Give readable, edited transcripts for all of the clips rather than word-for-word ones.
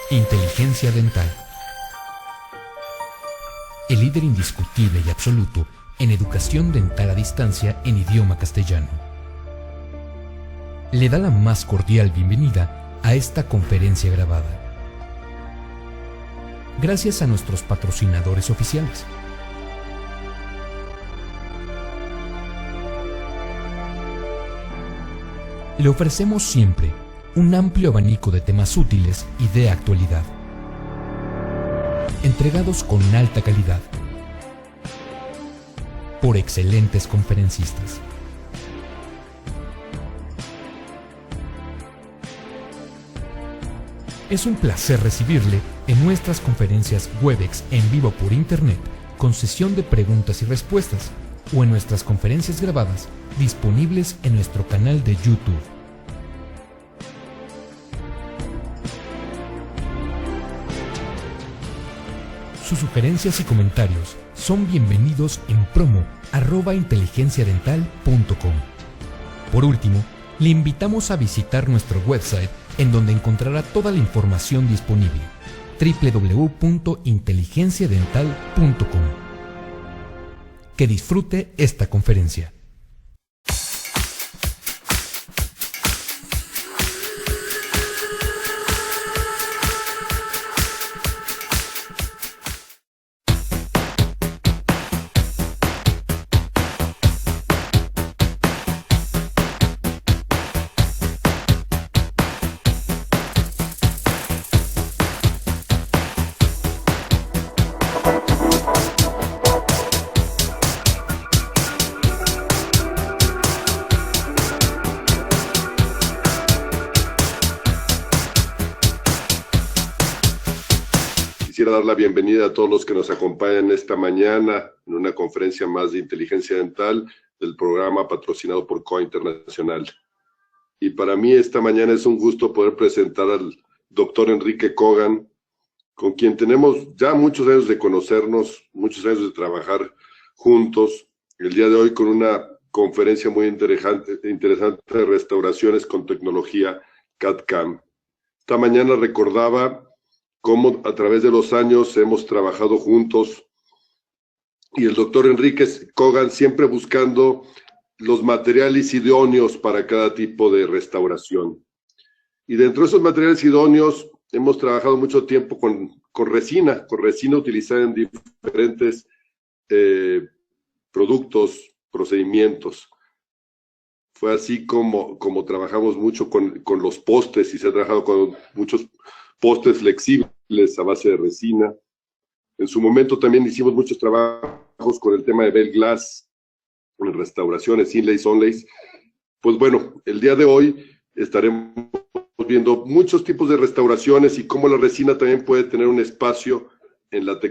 Inteligencia dental. El líder indiscutible y absoluto en educación dental a distancia en idioma castellano. Le da la más cordial bienvenida a esta conferencia grabada. Gracias a nuestros patrocinadores oficiales. Le ofrecemos siempre un amplio abanico de temas útiles y de actualidad, entregados con alta calidad, por excelentes conferencistas. Es un placer recibirle en nuestras conferencias Webex en vivo por Internet, con sesión de preguntas y respuestas, o en nuestras conferencias grabadas disponibles en nuestro canal de YouTube. Sus sugerencias y comentarios son bienvenidos en promo@inteligenciadental.com. Por último, le invitamos a visitar nuestro website, en donde encontrará toda la información disponible: www.inteligenciadental.com. Que disfrute esta conferencia. Quisiera dar la bienvenida a todos los que nos acompañan esta mañana en una conferencia más de inteligencia dental del programa patrocinado por COA Internacional. Y para mí esta mañana es un gusto poder presentar al doctor Enrique Kogan, con quien tenemos ya muchos años de conocernos, muchos años de trabajar juntos. El día de hoy con una conferencia muy interesante de restauraciones con tecnología CAD/CAM. Esta mañana recordaba cómo a través de los años hemos trabajado juntos, y el doctor Enrique Kogan siempre buscando los materiales idóneos para cada tipo de restauración. Y dentro de esos materiales idóneos hemos trabajado mucho tiempo con resina utilizada en diferentes productos, procedimientos. Fue así como trabajamos mucho con los postes, y se ha trabajado con muchos postes flexibles a base de resina. En su momento también hicimos muchos trabajos con el tema de Bell Glass, en restauraciones, inlays, onlays. Pues bueno, el día de hoy estaremos viendo muchos tipos de restauraciones y cómo la resina también puede tener un espacio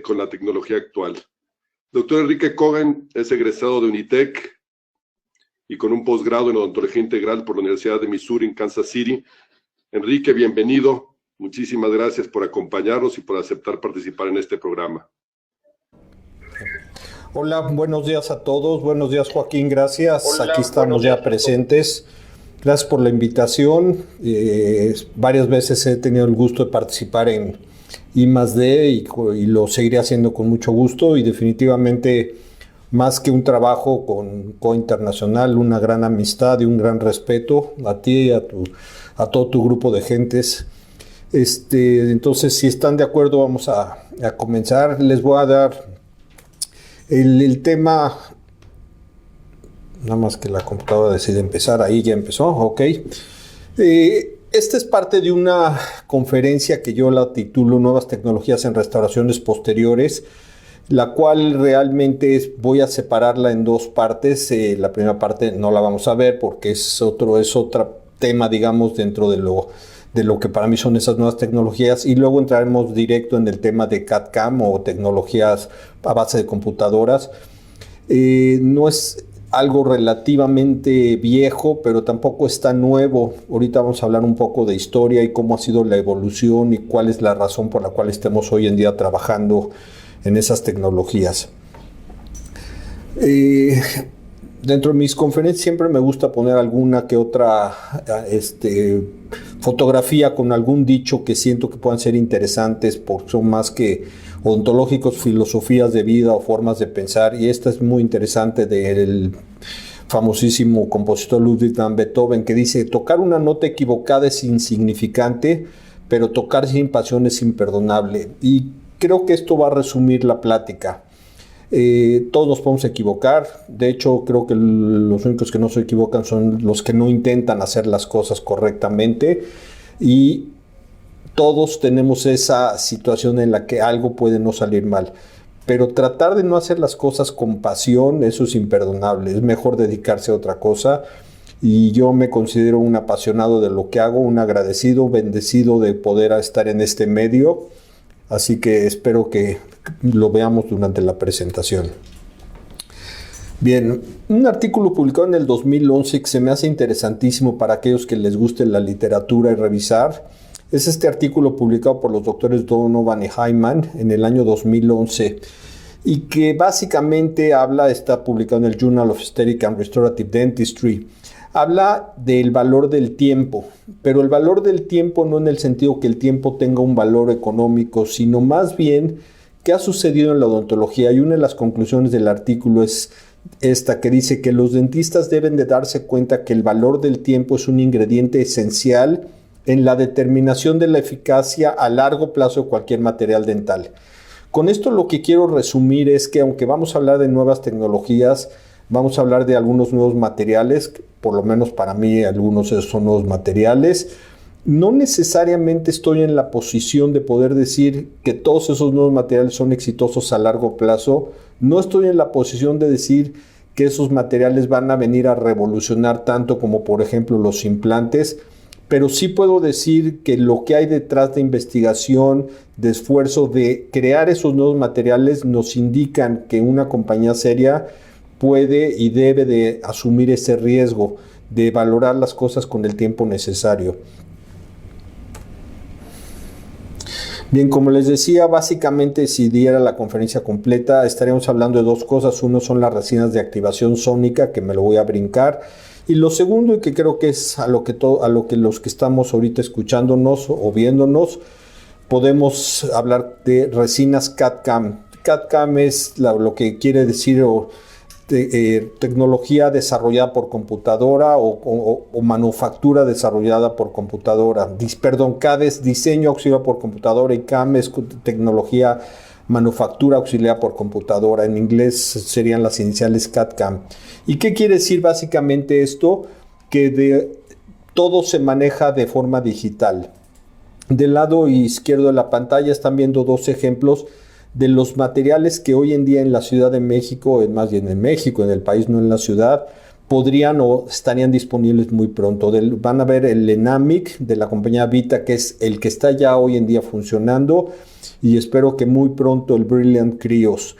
con la tecnología actual. Doctor Enrique Kogan es egresado de Unitec y con un posgrado en odontología integral por la Universidad de Missouri en Kansas City. Enrique, bienvenido. Muchísimas gracias por acompañarnos y por aceptar participar en este programa. Hola, buenos días a todos. Buenos días, Joaquín. Gracias. Hola, aquí estamos ya presentes. Gracias por la invitación. Varias veces he tenido el gusto de participar en I+D y lo seguiré haciendo con mucho gusto, y definitivamente más que un trabajo con COA Internacional, una gran amistad y un gran respeto a ti y a todo tu grupo de gentes. Entonces, si están de acuerdo, vamos a comenzar. Les voy a dar el tema, nada más que la computadora decide empezar. Ahí ya empezó, ok. Esta es parte de una conferencia que yo la titulo Nuevas tecnologías en restauraciones posteriores, la cual realmente voy a separarla en dos partes. La primera parte no la vamos a ver porque es otro tema, digamos, dentro de lo que para mí son esas nuevas tecnologías, y luego entraremos directo en el tema de CAD/CAM o tecnologías a base de computadoras. No es algo relativamente viejo, pero tampoco está nuevo. Ahorita vamos a hablar un poco de historia y cómo ha sido la evolución y cuál es la razón por la cual estemos hoy en día trabajando en esas tecnologías. Dentro de mis conferencias siempre me gusta poner alguna que otra fotografía con algún dicho que siento que puedan ser interesantes, porque son más que ontológicos, filosofías de vida o formas de pensar. Y esta es muy interesante del famosísimo compositor Ludwig van Beethoven, que dice: tocar una nota equivocada es insignificante, pero tocar sin pasión es imperdonable. Y creo que esto va a resumir la plática. Todos nos podemos equivocar. De hecho, creo que los únicos que no se equivocan son los que no intentan hacer las cosas correctamente, y todos tenemos esa situación en la que algo puede no salir mal, pero tratar de no hacer las cosas con pasión, eso es imperdonable. Es mejor dedicarse a otra cosa, y yo me considero un apasionado de lo que hago, un agradecido, bendecido de poder estar en este medio. Así que espero que lo veamos durante la presentación. Bien, un artículo publicado en el 2011 que se me hace interesantísimo para aquellos que les guste la literatura y revisar, es este artículo publicado por los doctores Donovan y Hyman en el año 2011, y que básicamente está publicado en el Journal of Aesthetic and Restorative Dentistry. Habla del valor del tiempo, pero el valor del tiempo no en el sentido que el tiempo tenga un valor económico, sino más bien qué ha sucedido en la odontología. Y una de las conclusiones del artículo es esta, que dice que los dentistas deben de darse cuenta que el valor del tiempo es un ingrediente esencial en la determinación de la eficacia a largo plazo de cualquier material dental. Con esto lo que quiero resumir es que, aunque vamos a hablar de nuevas tecnologías, vamos a hablar de algunos nuevos materiales, por lo menos para mí algunos de esos son nuevos materiales. No necesariamente estoy en la posición de poder decir que todos esos nuevos materiales son exitosos a largo plazo. No estoy en la posición de decir que esos materiales van a venir a revolucionar tanto como, por ejemplo, los implantes, pero sí puedo decir que lo que hay detrás de investigación, de esfuerzo de crear esos nuevos materiales, nos indican que una compañía seria puede y debe de asumir ese riesgo de valorar las cosas con el tiempo necesario. Bien, como les decía, básicamente si diera la conferencia completa estaríamos hablando de dos cosas. Uno son las resinas de activación sónica, que me lo voy a brincar, y lo segundo, y que creo que es a lo que los que estamos ahorita escuchándonos o viéndonos podemos hablar, de resinas CAD-CAM. CAD-CAM es lo que quiere decir tecnología desarrollada por computadora o manufactura desarrollada por computadora. CAD es diseño auxiliado por computadora, y CAM es tecnología manufactura auxiliada por computadora. En inglés serían las iniciales CAD-CAM. ¿Y qué quiere decir básicamente esto? Que todo se maneja de forma digital. Del lado izquierdo de la pantalla están viendo dos ejemplos de los materiales que hoy en día en la Ciudad de México, más bien en México, en el país, no en la ciudad, podrían o estarían disponibles muy pronto. Van a ver el Enamic de la compañía Vita, que es el que está ya hoy en día funcionando, y espero que muy pronto el Brilliant Krios.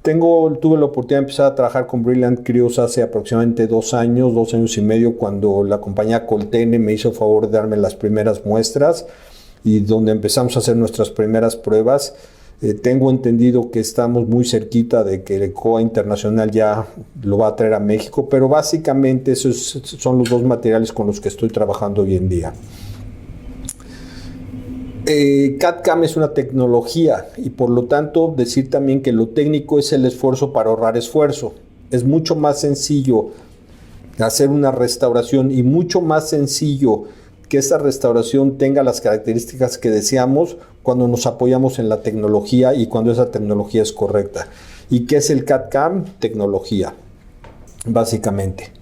Tuve la oportunidad de empezar a trabajar con Brilliant Krios hace aproximadamente 2 años y medio, cuando la compañía Coltene me hizo favor de darme las primeras muestras y donde empezamos a hacer nuestras primeras pruebas. Tengo entendido que estamos muy cerquita de que el COA Internacional ya lo va a traer a México, pero básicamente esos son los dos materiales con los que estoy trabajando hoy en día. CAD-CAM es una tecnología, y por lo tanto decir también que lo técnico es el esfuerzo para ahorrar esfuerzo. Es mucho más sencillo hacer una restauración, y mucho más sencillo que esa restauración tenga las características que deseamos cuando nos apoyamos en la tecnología y cuando esa tecnología es correcta. ¿Y qué es el CAD-CAM? Tecnología, básicamente.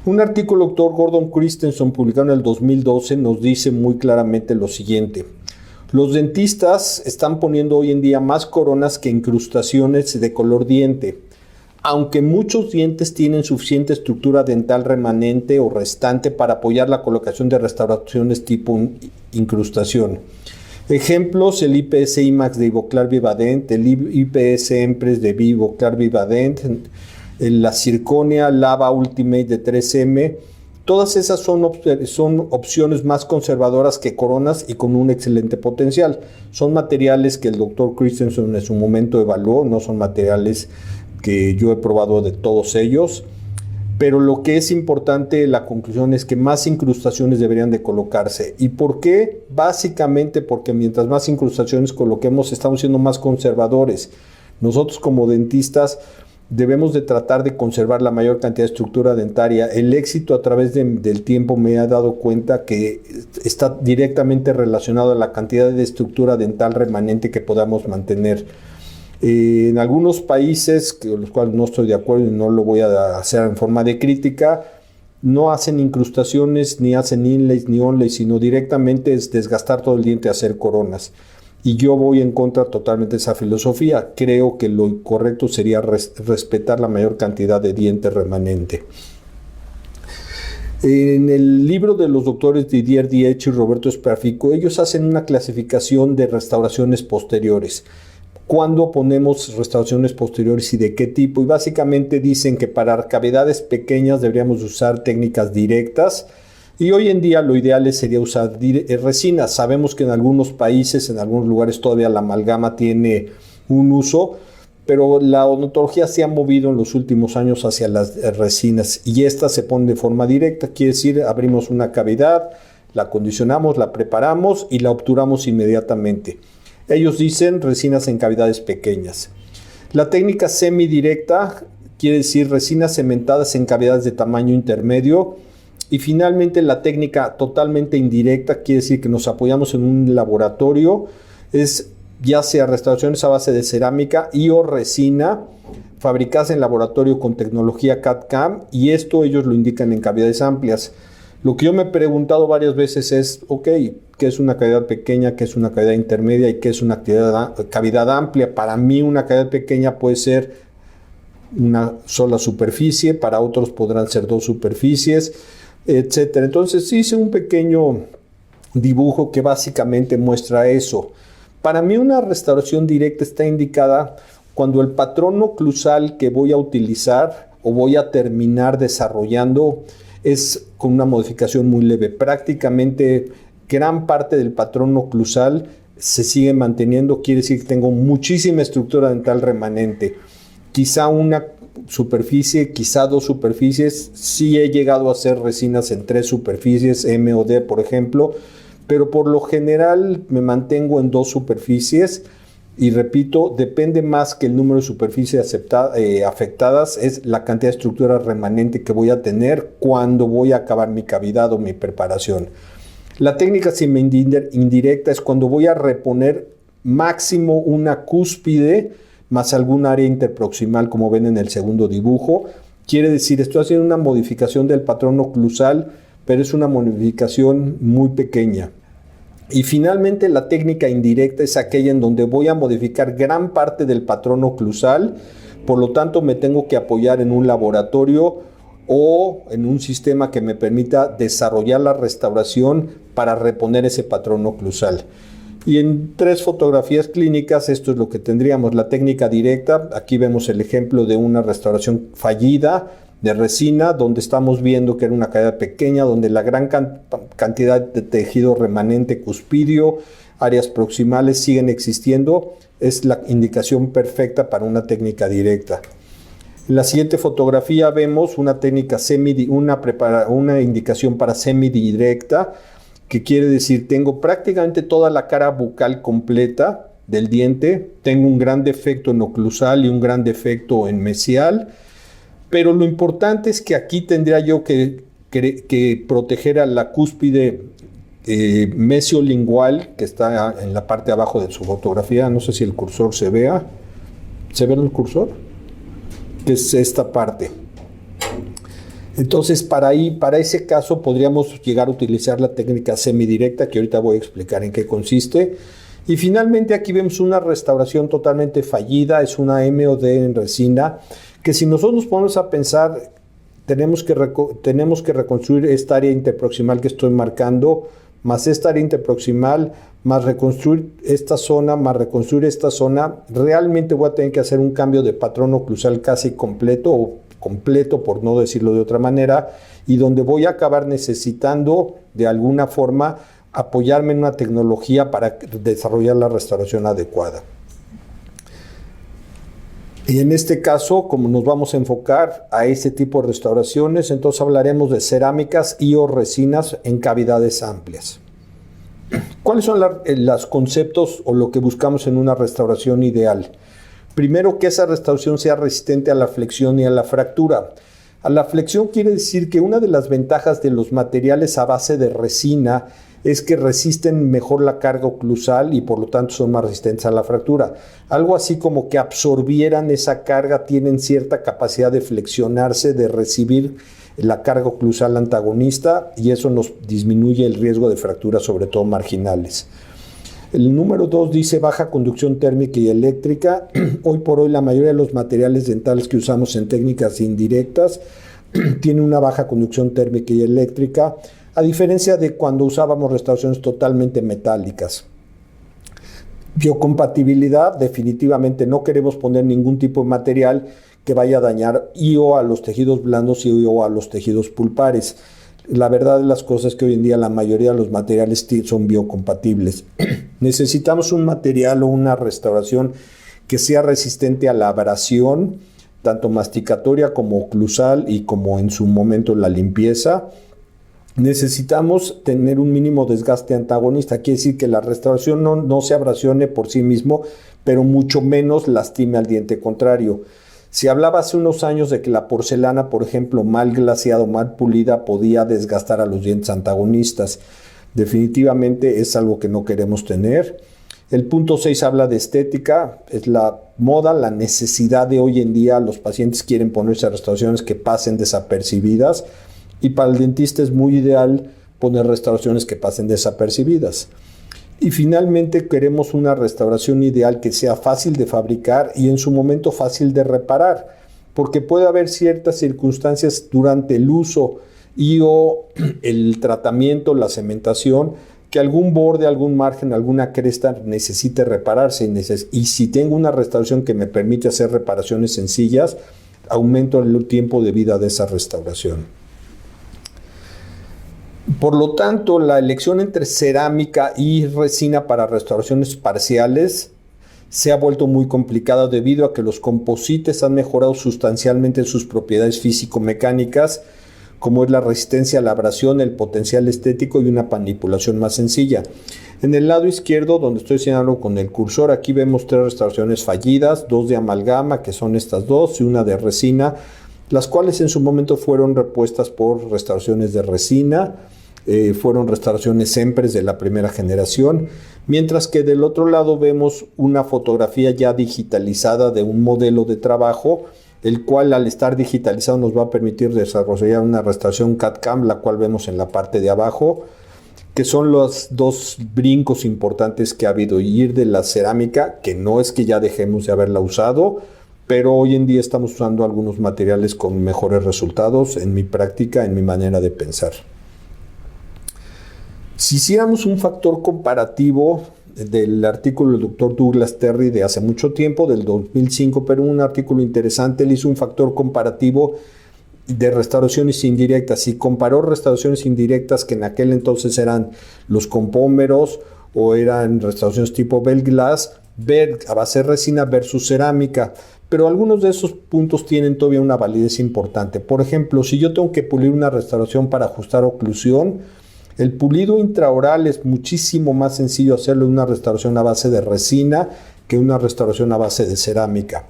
Un artículo del Dr. Gordon Christensen publicado en el 2012 nos dice muy claramente lo siguiente: los dentistas están poniendo hoy en día más coronas que incrustaciones de color diente, aunque muchos dientes tienen suficiente estructura dental remanente o restante para apoyar la colocación de restauraciones tipo incrustación. Ejemplos: el IPS IMAX de Ivoclar Vivadent, el IPS Empress de Ivoclar Vivadent, la Zirconia Lava Ultimate de 3M. Todas esas son opciones más conservadoras que coronas y con un excelente potencial. Son materiales que el Dr. Christensen en su momento evaluó, no son materiales que yo he probado de todos ellos. Pero lo que es importante, la conclusión es que más incrustaciones deberían de colocarse. ¿Y por qué? Básicamente porque mientras más incrustaciones coloquemos, estamos siendo más conservadores. Nosotros como dentistas debemos de tratar de conservar la mayor cantidad de estructura dentaria. El éxito a través del tiempo me ha dado cuenta que está directamente relacionado a la cantidad de estructura dental remanente que podamos mantener. En algunos países, con los cuales no estoy de acuerdo y no lo voy a hacer en forma de crítica, no hacen incrustaciones, ni hacen inlays, ni onlays, sino directamente es desgastar todo el diente y hacer coronas. Y yo voy en contra totalmente de esa filosofía. Creo que lo correcto sería respetar la mayor cantidad de diente remanente. En el libro de los doctores Didier Diech y Roberto Sperfico, ellos hacen una clasificación de restauraciones posteriores. ¿Cuándo ponemos restauraciones posteriores y de qué tipo? Y básicamente dicen que para cavidades pequeñas deberíamos usar técnicas directas. Y hoy en día lo ideal sería usar resina. Sabemos que en algunos países, en algunos lugares todavía la amalgama tiene un uso, pero la odontología se ha movido en los últimos años hacia las resinas y estas se ponen de forma directa. Quiere decir, abrimos una cavidad, la acondicionamos, la preparamos y la obturamos inmediatamente. Ellos dicen resinas en cavidades pequeñas. La técnica semidirecta quiere decir resinas cementadas en cavidades de tamaño intermedio. Y finalmente la técnica totalmente indirecta quiere decir que nos apoyamos en un laboratorio, es ya sea restauraciones a base de cerámica y o resina fabricadas en laboratorio con tecnología CAD/CAM, y esto ellos lo indican en cavidades amplias. Lo que yo me he preguntado varias veces es, ¿qué es una cavidad pequeña? ¿Qué es una cavidad intermedia? ¿Y qué es una cavidad amplia? Para mí una cavidad pequeña puede ser una sola superficie, para otros podrán ser dos superficies, etcétera. Entonces hice un pequeño dibujo que básicamente muestra eso. Para mí una restauración directa está indicada cuando el patrón oclusal que voy a utilizar o voy a terminar desarrollando es con una modificación muy leve. Prácticamente gran parte del patrón oclusal se sigue manteniendo, quiere decir que tengo muchísima estructura dental remanente. Quizá una superficie, quizá dos superficies. Sí he llegado a hacer resinas en 3 superficies, M o D por ejemplo, pero por lo general me mantengo en 2 superficies y repito, depende más que el número de superficies afectadas, es la cantidad de estructura remanente que voy a tener cuando voy a acabar mi cavidad o mi preparación. La técnica semi-indirecta es cuando voy a reponer máximo una cúspide más algún área interproximal, como ven en el segundo dibujo. Quiere decir, estoy haciendo una modificación del patrón oclusal, pero es una modificación muy pequeña. Y finalmente la técnica indirecta es aquella en donde voy a modificar gran parte del patrón oclusal, por lo tanto me tengo que apoyar en un laboratorio o en un sistema que me permita desarrollar la restauración para reponer ese patrón oclusal. Y en 3 fotografías clínicas esto es lo que tendríamos. La técnica directa, aquí vemos el ejemplo de una restauración fallida de resina, donde estamos viendo que era una cavidad pequeña, donde la gran cantidad de tejido remanente cuspidio, áreas proximales siguen existiendo. Es la indicación perfecta para una técnica directa. En la siguiente fotografía vemos una técnica una indicación para semidirecta, que quiere decir tengo prácticamente toda la cara bucal completa del diente, tengo un gran defecto en oclusal y un gran defecto en mesial, pero lo importante es que aquí tendría yo que proteger a la cúspide mesiolingual, que está en la parte de abajo de su fotografía. No sé si el cursor se vea. ¿Se ve el cursor? Que es esta parte. Entonces, para ese caso podríamos llegar a utilizar la técnica semidirecta, que ahorita voy a explicar en qué consiste. Y finalmente aquí vemos una restauración totalmente fallida, es una M o D en resina, que si nosotros nos ponemos a pensar, tenemos que reconstruir esta área interproximal que estoy marcando, más esta área interproximal, más reconstruir esta zona, realmente voy a tener que hacer un cambio de patrón oclusal casi completo, o completo por no decirlo de otra manera, y donde voy a acabar necesitando de alguna forma apoyarme en una tecnología para desarrollar la restauración adecuada. Y en este caso, como nos vamos a enfocar a este tipo de restauraciones, entonces hablaremos de cerámicas y o resinas en cavidades amplias. ¿Cuáles son los conceptos o lo que buscamos en una restauración ideal? Primero, que esa restauración sea resistente a la flexión y a la fractura. A la flexión quiere decir que una de las ventajas de los materiales a base de resina es que resisten mejor la carga oclusal y por lo tanto son más resistentes a la fractura. Algo así como que absorbieran esa carga, tienen cierta capacidad de flexionarse, de recibir la carga oclusal antagonista, y eso nos disminuye el riesgo de fracturas, sobre todo marginales. El número 2 dice baja conducción térmica y eléctrica. Hoy por hoy la mayoría de los materiales dentales que usamos en técnicas indirectas tienen una baja conducción térmica y eléctrica, a diferencia de cuando usábamos restauraciones totalmente metálicas. Biocompatibilidad, definitivamente no queremos poner ningún tipo de material que vaya a dañar o a los tejidos blandos o a los tejidos pulpares. La verdad de las cosas es que hoy en día la mayoría de los materiales son biocompatibles. Necesitamos un material o una restauración que sea resistente a la abrasión, tanto masticatoria como oclusal y como en su momento la limpieza. Necesitamos tener un mínimo desgaste antagonista, quiere decir que la restauración no se abrasione por sí mismo, pero mucho menos lastime al diente contrario. Se hablaba hace unos años de que la porcelana, por ejemplo, mal glaseada o mal pulida, podía desgastar a los dientes antagonistas. Definitivamente es algo que no queremos tener. El punto 6 habla de estética, es la moda, la necesidad de hoy en día. Los pacientes quieren ponerse restauraciones que pasen desapercibidas, y para el dentista es muy ideal poner restauraciones que pasen desapercibidas. Y finalmente queremos una restauración ideal que sea fácil de fabricar y en su momento fácil de reparar, porque puede haber ciertas circunstancias durante el uso o el tratamiento, la cementación, que algún borde, algún margen, alguna cresta necesite repararse, y si tengo una restauración que me permite hacer reparaciones sencillas, aumento el tiempo de vida de esa restauración. Por lo tanto, la elección entre cerámica y resina para restauraciones parciales se ha vuelto muy complicada debido a que los composites han mejorado sustancialmente sus propiedades físico-mecánicas, como es la resistencia a la abrasión, el potencial estético y una manipulación más sencilla. En el lado izquierdo, donde estoy señalando con el cursor, aquí vemos 3 restauraciones fallidas, 2 de amalgama, que son estas 2, y una de resina, las cuales en su momento fueron repuestas por restauraciones de resina. Fueron restauraciones Empres de la primera generación, mientras que del otro lado vemos una fotografía ya digitalizada de un modelo de trabajo, el cual al estar digitalizado nos va a permitir desarrollar una restauración CAD/CAM, la cual vemos en la parte de abajo, que son los 2 brincos importantes que ha habido: ir de la cerámica, que no es que ya dejemos de haberla usado, pero hoy en día estamos usando algunos materiales con mejores resultados en mi práctica, en mi manera de pensar. Si hiciéramos un factor comparativo del artículo del Dr. Douglas Terry de hace mucho tiempo, del 2005, pero un artículo interesante, él hizo un factor comparativo de restauraciones indirectas y comparó restauraciones indirectas que en aquel entonces eran los compómeros o eran restauraciones tipo Bell Glass, a base de resina versus cerámica. Pero algunos de esos puntos tienen todavía una validez importante. Por ejemplo, si yo tengo que pulir una restauración para ajustar oclusión, el pulido intraoral es muchísimo más sencillo hacerlo en una restauración a base de resina que una restauración a base de cerámica.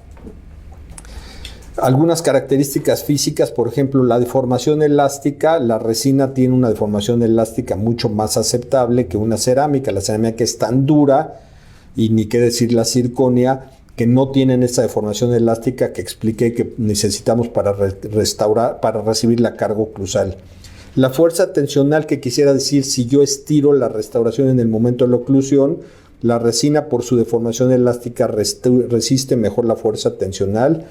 Algunas características físicas, por ejemplo, la deformación elástica, la resina tiene una deformación elástica mucho más aceptable que una cerámica. La cerámica es tan dura, y ni qué decir la zirconia, que no tienen esa deformación elástica que expliqué que necesitamos para recibir la carga oclusal. La fuerza tensional, que quisiera decir si yo estiro la restauración en el momento de la oclusión, la resina por su deformación elástica resiste mejor la fuerza tensional.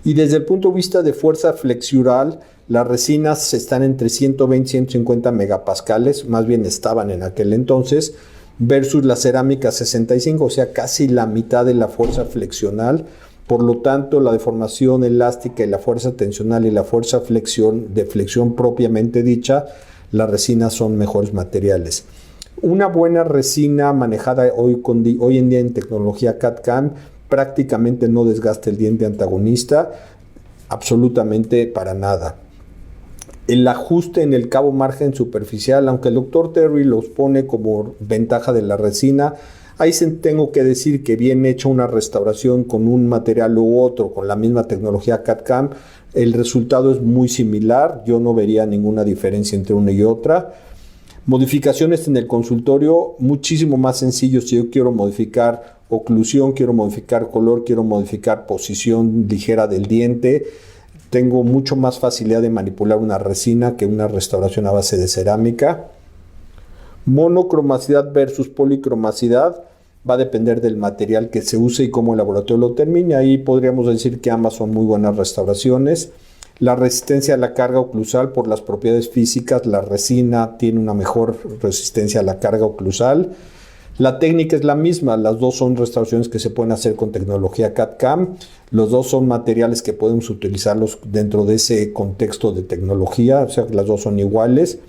Y desde el punto de vista de fuerza flexural, las resinas están entre 120 y 150 megapascales, más bien estaban en aquel entonces, versus la cerámica 65, o sea, casi la mitad de la fuerza flexional. Por lo tanto, la deformación elástica y la fuerza tensional y la fuerza de flexión propiamente dicha, las resinas son mejores materiales. Una buena resina manejada hoy en día en tecnología CAD/CAM prácticamente no desgasta el diente antagonista, absolutamente para nada. El ajuste en el cabo margen superficial, aunque el doctor Terry los pone como ventaja de la resina, ahí tengo que decir que bien hecha una restauración con un material u otro, con la misma tecnología CAD/CAM, el resultado es muy similar, yo no vería ninguna diferencia entre una y otra. Modificaciones en el consultorio, muchísimo más sencillo. Si yo quiero modificar oclusión, quiero modificar color, quiero modificar posición ligera del diente, tengo mucho más facilidad de manipular una resina que una restauración a base de cerámica. Monocromacidad versus policromacidad va a depender del material que se use y cómo el laboratorio lo termine. Ahí podríamos decir que ambas son muy buenas restauraciones. La resistencia a la carga oclusal, por las propiedades físicas, la resina tiene una mejor resistencia a la carga oclusal. La técnica es la misma, las dos son restauraciones que se pueden hacer con tecnología CAD/CAM, los dos son materiales que podemos utilizarlos dentro de ese contexto de tecnología, o sea que las dos son iguales.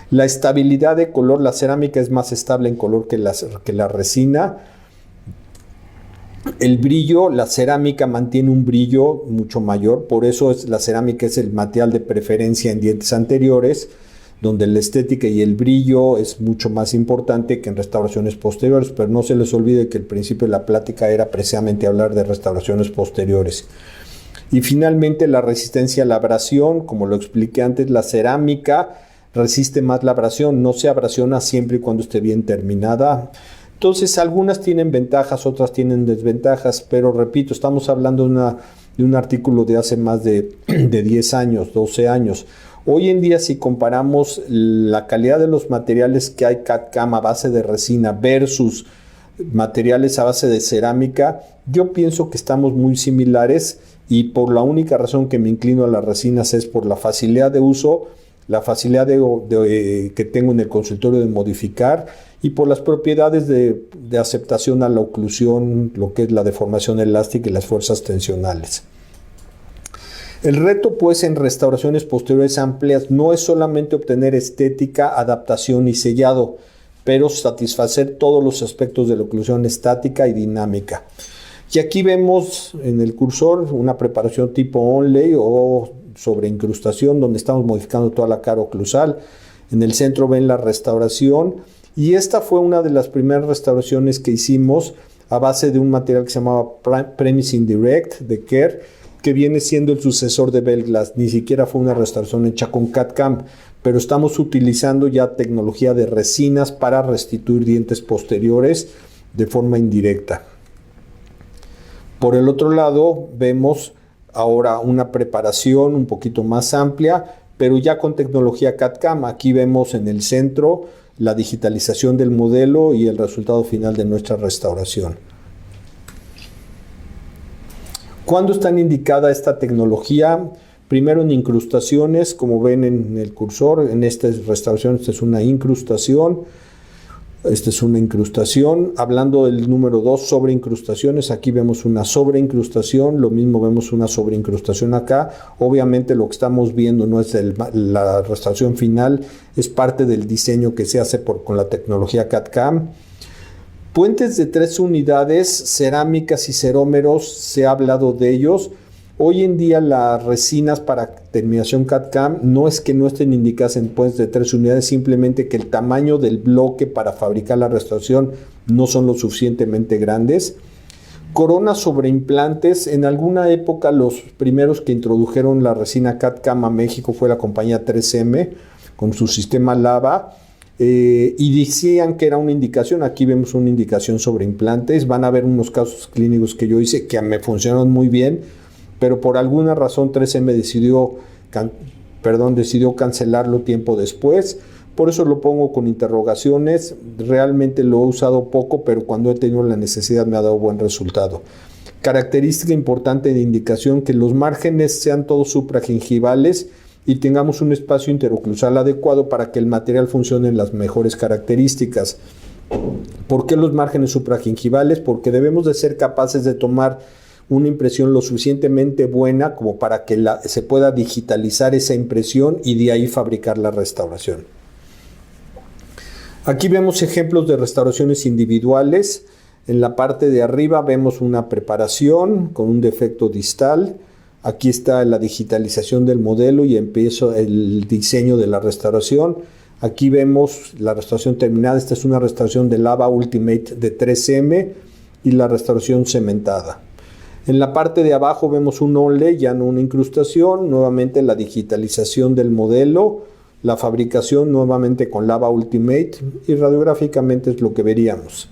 La estabilidad de color, la cerámica es más estable en color que la resina. El brillo, la cerámica mantiene un brillo mucho mayor, por eso la cerámica es el material de preferencia en dientes anteriores, donde la estética y el brillo es mucho más importante que en restauraciones posteriores, pero no se les olvide que el principio de la plática era precisamente hablar de restauraciones posteriores. Y finalmente la resistencia a la abrasión, como lo expliqué antes, la cerámica resiste más la abrasión, no se abrasiona siempre y cuando esté bien terminada. Entonces algunas tienen ventajas, otras tienen desventajas, pero repito, estamos hablando de un artículo de hace más de 10 años, 12 años. Hoy en día, si comparamos la calidad de los materiales que hay CAD/CAM a base de resina versus materiales a base de cerámica, yo pienso que estamos muy similares, y por la única razón que me inclino a las resinas es por la facilidad de uso, la facilidad que tengo en el consultorio de modificar, y por las propiedades de aceptación a la oclusión, lo que es la deformación elástica y las fuerzas tensionales. El reto, pues, en restauraciones posteriores amplias no es solamente obtener estética, adaptación y sellado, pero satisfacer todos los aspectos de la oclusión estática y dinámica. Y aquí vemos en el cursor una preparación tipo onlay o sobre incrustación, donde estamos modificando toda la cara oclusal. En el centro ven la restauración, y esta fue una de las primeras restauraciones que hicimos a base de un material que se llamaba Premising Direct de Kerr, que viene siendo el sucesor de Belglass. Ni siquiera fue una restauración hecha con CAD/CAM, pero estamos utilizando ya tecnología de resinas para restituir dientes posteriores de forma indirecta. Por el otro lado, vemos ahora una preparación un poquito más amplia, pero ya con tecnología CAD/CAM. Aquí vemos en el centro la digitalización del modelo y el resultado final de nuestra restauración. ¿Cuándo está indicada esta tecnología? Primero en incrustaciones, como ven en el cursor, en esta restauración, esta es una incrustación. Esta es una incrustación. Hablando del número 2, sobreincrustaciones, aquí vemos una sobreincrustación, lo mismo vemos una sobreincrustación acá. Obviamente lo que estamos viendo no es la restauración final, es parte del diseño que se hace con la tecnología CAD/CAM. Puentes de 3 unidades, cerámicas y cerómeros, se ha hablado de ellos. Hoy en día las resinas para terminación CAD/CAM no es que no estén indicadas en puentes de 3 unidades, simplemente que el tamaño del bloque para fabricar la restauración no son lo suficientemente grandes. Coronas sobre implantes, en alguna época los primeros que introdujeron la resina CAD/CAM a México fue la compañía 3M con su sistema Lava. Y decían que era una indicación. Aquí vemos una indicación sobre implantes. Van a ver unos casos clínicos que yo hice que me funcionaron muy bien, pero por alguna razón 3M decidió cancelarlo tiempo después. Por eso lo pongo con interrogaciones. Realmente lo he usado poco, pero cuando he tenido la necesidad me ha dado buen resultado. Característica importante de indicación: que los márgenes sean todos supragingivales y tengamos un espacio interoclusal adecuado para que el material funcione en las mejores características. ¿Por qué los márgenes supragingivales? Porque debemos de ser capaces de tomar una impresión lo suficientemente buena como para que se pueda digitalizar esa impresión y de ahí fabricar la restauración. Aquí vemos ejemplos de restauraciones individuales. En la parte de arriba vemos una preparación con un defecto distal. Aquí está la digitalización del modelo y empiezo el diseño de la restauración. Aquí vemos la restauración terminada. Esta es una restauración de Lava Ultimate de 3M y la restauración cementada. En la parte de abajo vemos un onlay, ya no una incrustación. Nuevamente la digitalización del modelo, la fabricación nuevamente con Lava Ultimate y radiográficamente es lo que veríamos.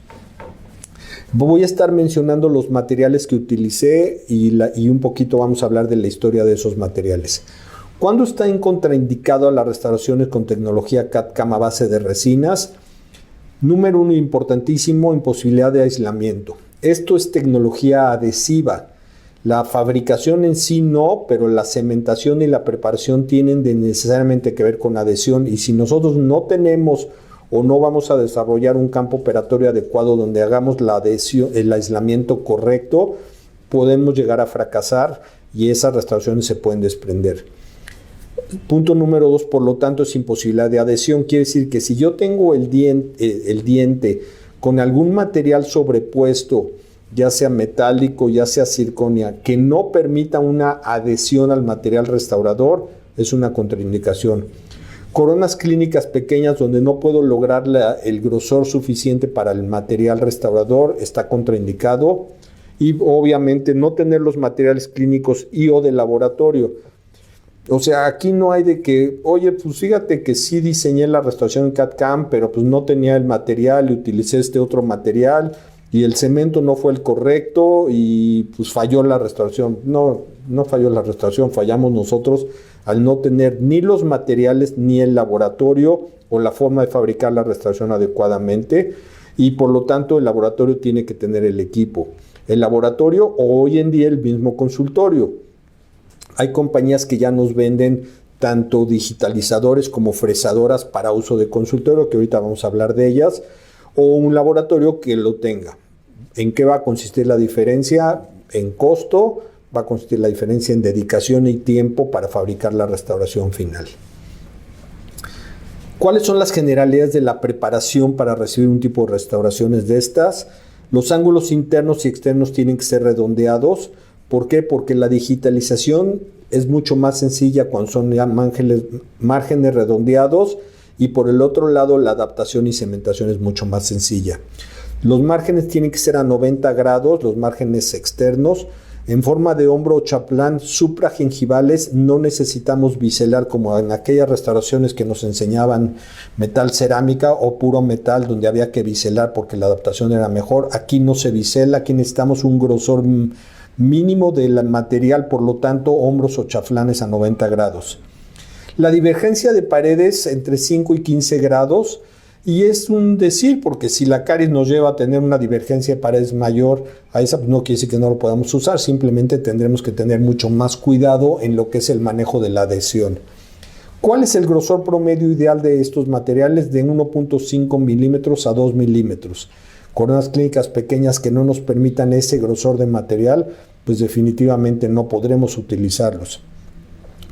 Voy a estar mencionando los materiales que utilicé y un poquito vamos a hablar de la historia de esos materiales. ¿Cuándo está contraindicado a las restauraciones con tecnología CAD/CAM a base de resinas? Número 1, importantísimo, imposibilidad de aislamiento. Esto es tecnología adhesiva. La fabricación en sí no, pero la cementación y la preparación tienen necesariamente que ver con adhesión, y si nosotros no tenemos o no vamos a desarrollar un campo operatorio adecuado donde hagamos la adhesión, el aislamiento correcto, podemos llegar a fracasar y esas restauraciones se pueden desprender. Punto número 2, por lo tanto, es imposibilidad de adhesión. Quiere decir que si yo tengo el diente con algún material sobrepuesto, ya sea metálico, ya sea circonia, que no permita una adhesión al material restaurador, es una contraindicación. Coronas clínicas pequeñas donde no puedo lograr el grosor suficiente para el material restaurador está contraindicado. Y obviamente no tener los materiales clínicos y o de laboratorio. O sea, aquí no hay de que, oye, pues fíjate que sí diseñé la restauración en CAD/CAM, pero pues no tenía el material y utilicé este otro material y el cemento no fue el correcto y pues falló la restauración. No falló la restauración, fallamos nosotros al no tener ni los materiales ni el laboratorio o la forma de fabricar la restauración adecuadamente, y por lo tanto el laboratorio tiene que tener el equipo. El laboratorio o hoy en día el mismo consultorio. Hay compañías que ya nos venden tanto digitalizadores como fresadoras para uso de consultorio, que ahorita vamos a hablar de ellas, o un laboratorio que lo tenga. ¿En qué va a consistir la diferencia? En costo. Va a consistir la diferencia en dedicación y tiempo para fabricar la restauración final. ¿Cuáles son las generalidades de la preparación para recibir un tipo de restauraciones de estas? Los ángulos internos y externos tienen que ser redondeados. ¿Por qué? Porque la digitalización es mucho más sencilla cuando son ya márgenes redondeados, y por el otro lado la adaptación y cementación es mucho más sencilla. Los márgenes tienen que ser a 90 grados, los márgenes externos. En forma de hombro o chaplán supragingivales, no necesitamos biselar como en aquellas restauraciones que nos enseñaban metal cerámica o puro metal donde había que biselar porque la adaptación era mejor. Aquí no se bisela, aquí necesitamos un grosor mínimo del material, por lo tanto hombros o chaflanes a 90 grados. La divergencia de paredes entre 5 y 15 grados. Y es un decir, porque si la caries nos lleva a tener una divergencia de paredes mayor a esa, pues no quiere decir que no lo podamos usar, simplemente tendremos que tener mucho más cuidado en lo que es el manejo de la adhesión. ¿Cuál es el grosor promedio ideal de estos materiales? De 1.5 milímetros a 2 milímetros. Coronas clínicas pequeñas que no nos permitan ese grosor de material, pues definitivamente no podremos utilizarlos.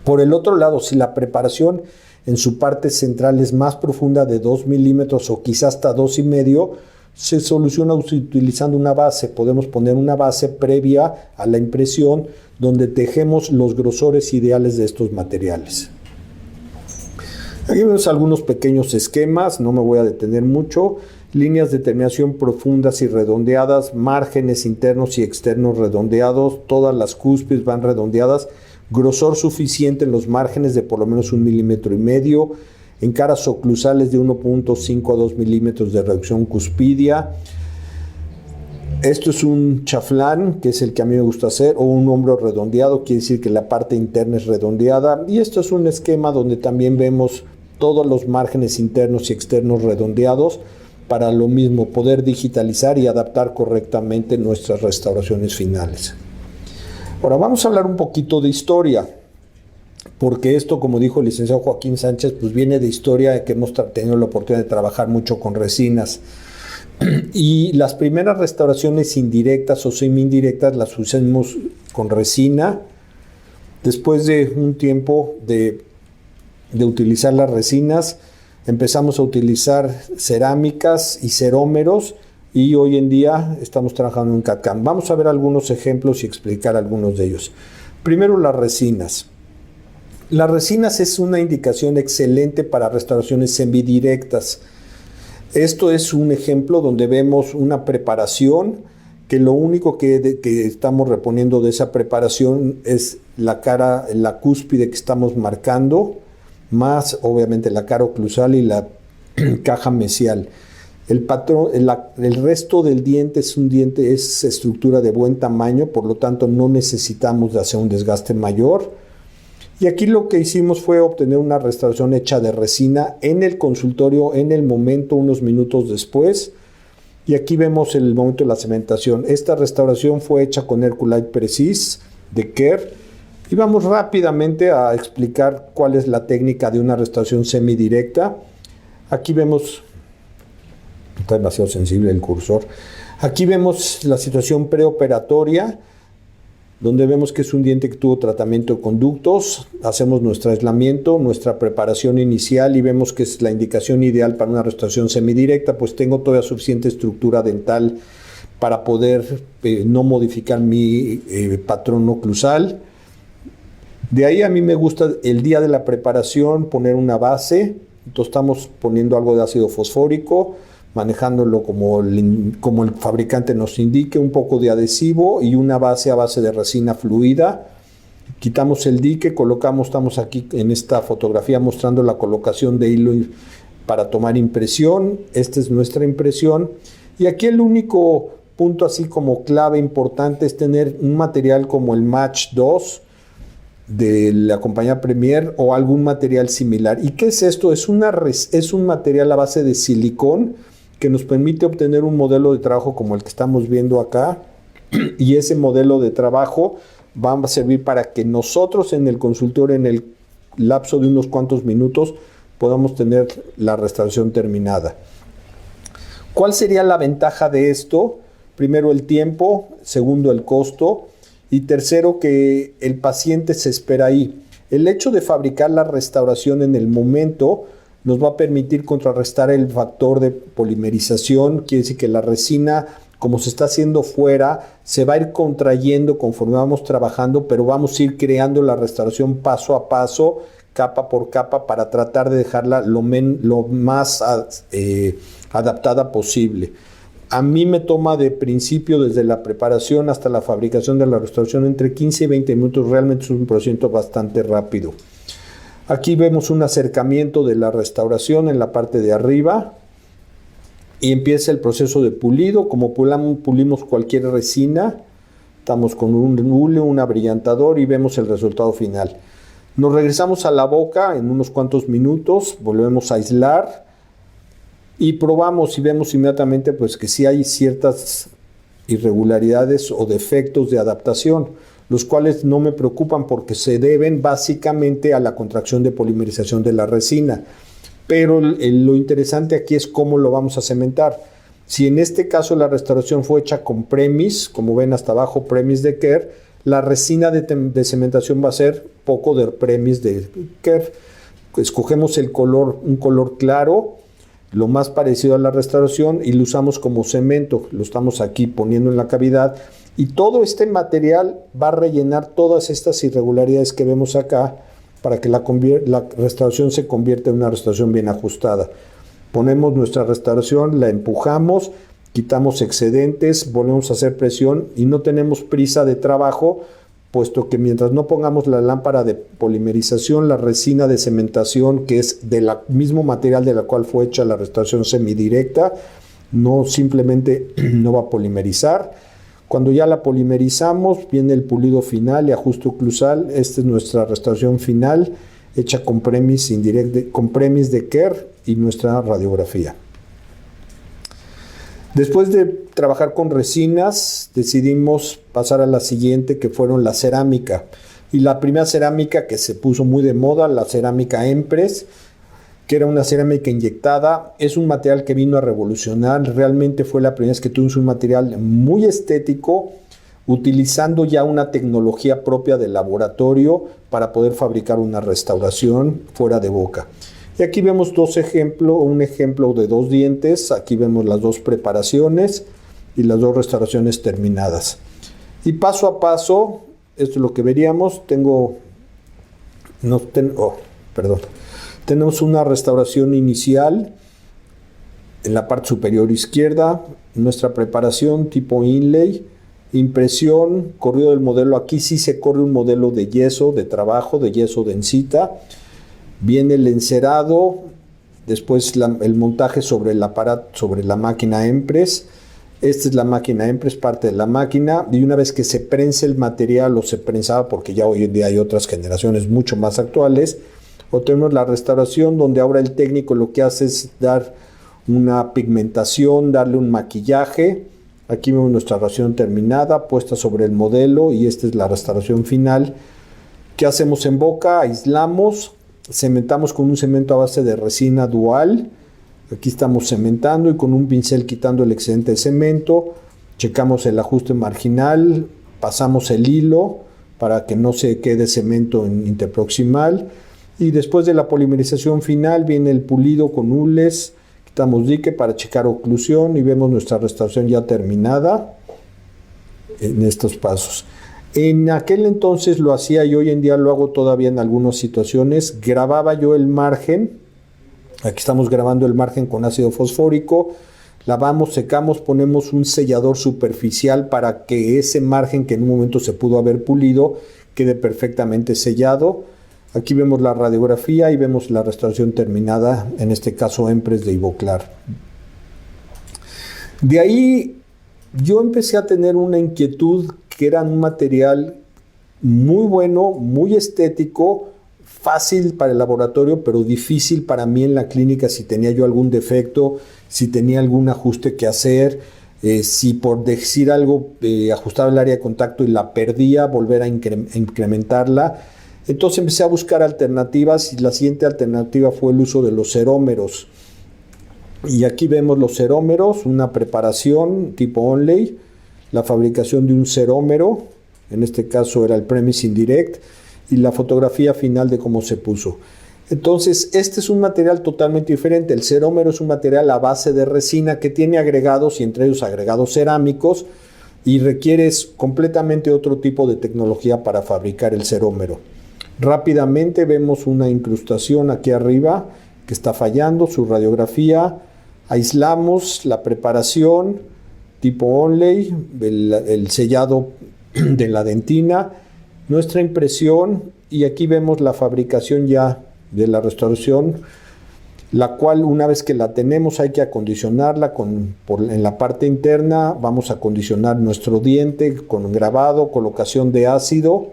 Por el otro lado, si la preparación en su parte central es más profunda de 2 milímetros o quizás hasta 2,5, se soluciona utilizando una base. Podemos poner una base previa a la impresión donde tejemos los grosores ideales de estos materiales. Aquí vemos algunos pequeños esquemas, no me voy a detener mucho. Líneas de terminación profundas y redondeadas, márgenes internos y externos redondeados, todas las cúspides van redondeadas. Grosor suficiente en los márgenes de por lo menos 1,5 milímetros, en caras oclusales de 1.5 a 2 milímetros de reducción cuspidia. Esto es un chaflán, que es el que a mí me gusta hacer, o un hombro redondeado, quiere decir que la parte interna es redondeada. Y esto es un esquema donde también vemos todos los márgenes internos y externos redondeados para lo mismo, poder digitalizar y adaptar correctamente nuestras restauraciones finales. Ahora vamos a hablar un poquito de historia, porque esto, como dijo el licenciado Joaquín Sánchez, pues viene de historia, que hemos tenido la oportunidad de trabajar mucho con resinas. Y las primeras restauraciones indirectas o semi-indirectas las usamos con resina. Después de un tiempo de utilizar las resinas, empezamos a utilizar cerámicas y cerómeros, y hoy en día estamos trabajando en CAD/CAM. Vamos a ver algunos ejemplos y explicar algunos de ellos. Primero, las resinas. Las resinas es una indicación excelente para restauraciones semidirectas. Esto es un ejemplo donde vemos una preparación que lo único que estamos reponiendo de esa preparación es la cara, la cúspide que estamos marcando, más obviamente la cara oclusal y la caja mesial. El resto del diente es estructura de buen tamaño, por lo tanto no necesitamos de hacer un desgaste mayor. Y aquí lo que hicimos fue obtener una restauración hecha de resina en el consultorio, en el momento, unos minutos después. Y aquí vemos el momento de la cementación. Esta restauración fue hecha con Herculite Precise de Kerr. Y vamos rápidamente a explicar cuál es la técnica de una restauración semidirecta. Aquí vemos, está demasiado sensible el cursor. Aquí vemos la situación preoperatoria, donde vemos que es un diente que tuvo tratamiento de conductos. Hacemos nuestro aislamiento, nuestra preparación inicial y vemos que es la indicación ideal para una restauración semidirecta, pues tengo todavía suficiente estructura dental para poder no modificar mi patrón oclusal. De ahí a mí me gusta el día de la preparación poner una base. Entonces estamos poniendo algo de ácido fosfórico, manejándolo como el fabricante nos indique, un poco de adhesivo y una base a base de resina fluida. Quitamos el dique, estamos aquí en esta fotografía mostrando la colocación de hilo para tomar impresión. Esta es nuestra impresión. Y aquí el único punto así como clave importante es tener un material como el Match 2 de la compañía Premier o algún material similar. ¿Y qué es esto? Es un material a base de silicón que nos permite obtener un modelo de trabajo como el que estamos viendo acá, y ese modelo de trabajo va a servir para que nosotros en el consultorio, en el lapso de unos cuantos minutos, podamos tener la restauración terminada. ¿Cuál sería la ventaja de esto? Primero, el tiempo. Segundo, el costo. Y tercero, que el paciente se espera ahí. El hecho de fabricar la restauración en el momento nos va a permitir contrarrestar el factor de polimerización. Quiere decir que la resina, como se está haciendo fuera, se va a ir contrayendo conforme vamos trabajando, pero vamos a ir creando la restauración paso a paso, capa por capa, para tratar de dejarla lo más adaptada posible. A mí me toma de principio, desde la preparación hasta la fabricación de la restauración, entre 15 y 20 minutos. Realmente es un procedimiento bastante rápido. Aquí vemos un acercamiento de la restauración en la parte de arriba y empieza el proceso de pulido. Como pulimos cualquier resina, estamos con un hule, un abrillantador y vemos el resultado final. Nos regresamos a la boca en unos cuantos minutos, volvemos a aislar y probamos y vemos inmediatamente pues que sí hay ciertas irregularidades o defectos de adaptación, los cuales no me preocupan porque se deben básicamente a la contracción de polimerización de la resina. Pero lo interesante aquí es cómo lo vamos a cementar. Si en este caso la restauración fue hecha con Premis, como ven hasta abajo, Premis de Kerr, la resina de cementación va a ser poco de Premis de Kerr. Escogemos un color claro, lo más parecido a la restauración, y lo usamos como cemento. Lo estamos aquí poniendo en la cavidad. Y todo este material va a rellenar todas estas irregularidades que vemos acá para que la restauración se convierta en una restauración bien ajustada. Ponemos nuestra restauración, la empujamos, quitamos excedentes, volvemos a hacer presión y no tenemos prisa de trabajo, puesto que mientras no pongamos la lámpara de polimerización, la resina de cementación, que es del mismo material de la cual fue hecha la restauración semidirecta, no simplemente no va a polimerizar. Cuando ya la polimerizamos, viene el pulido final y ajuste oclusal. Esta es nuestra restauración final, hecha con Premis de Kerr y nuestra radiografía. Después de trabajar con resinas, decidimos pasar a la siguiente, que fueron la cerámica. Y la primera cerámica que se puso muy de moda, la cerámica Empress, que era una cerámica inyectada. Es un material que vino a revolucionar. Realmente fue la primera vez que tuvimos un material muy estético, utilizando ya una tecnología propia del laboratorio para poder fabricar una restauración fuera de boca. Y aquí vemos un ejemplo de 2 dientes. Aquí vemos las 2 preparaciones y las 2 restauraciones terminadas. Y paso a paso, esto es lo que veríamos. Tenemos una restauración inicial en la parte superior izquierda, nuestra preparación tipo inlay, impresión, corrido del modelo. Aquí sí se corre un modelo de yeso, de trabajo, de yeso densita. Viene el encerado, después el montaje sobre el aparato, sobre la máquina Empress. Esta es la máquina Empress, parte de la máquina, y una vez que se prensa el material, o se prensaba, porque ya hoy en día hay otras generaciones mucho más actuales, obtenemos la restauración, donde ahora el técnico lo que hace es dar una pigmentación, darle un maquillaje. Aquí vemos nuestra restauración terminada, puesta sobre el modelo, y esta es la restauración final. ¿Qué hacemos en boca? Aislamos, cementamos con un cemento a base de resina dual. Aquí estamos cementando y con un pincel quitando el excedente de cemento. Checamos el ajuste marginal, pasamos el hilo para que no se quede cemento en interproximal. Y después de la polimerización final viene el pulido con hules. Quitamos dique para checar oclusión y vemos nuestra restauración ya terminada en estos pasos. En aquel entonces lo hacía y hoy en día lo hago todavía en algunas situaciones. Grababa yo el margen. Aquí estamos grabando el margen con ácido fosfórico. Lavamos, secamos, ponemos un sellador superficial para que ese margen que en un momento se pudo haber pulido quede perfectamente sellado. Aquí vemos la radiografía y vemos la restauración terminada, en este caso Empress de Ivoclar. De ahí yo empecé a tener una inquietud que era un material muy bueno, muy estético, fácil para el laboratorio, pero difícil para mí en la clínica si tenía yo algún defecto, si tenía algún ajuste que hacer, si por decir algo ajustaba el área de contacto y la perdía, volver a incrementarla. Entonces empecé a buscar alternativas y la siguiente alternativa fue el uso de los cerómeros. Y aquí vemos los cerómeros, una preparación tipo onlay, la fabricación de un cerómero, en este caso era el Premise Indirect, y la fotografía final de cómo se puso. Entonces, este es un material totalmente diferente. El cerómero es un material a base de resina que tiene agregados, y entre ellos agregados cerámicos, y requiere completamente otro tipo de tecnología para fabricar el cerómero. Rápidamente vemos una incrustación aquí arriba que está fallando, su radiografía. Aislamos la preparación tipo onlay, el sellado de la dentina, nuestra impresión, y aquí vemos la fabricación ya de la restauración, la cual una vez que la tenemos hay que acondicionarla en la parte interna. Vamos a acondicionar nuestro diente con grabado, colocación de ácido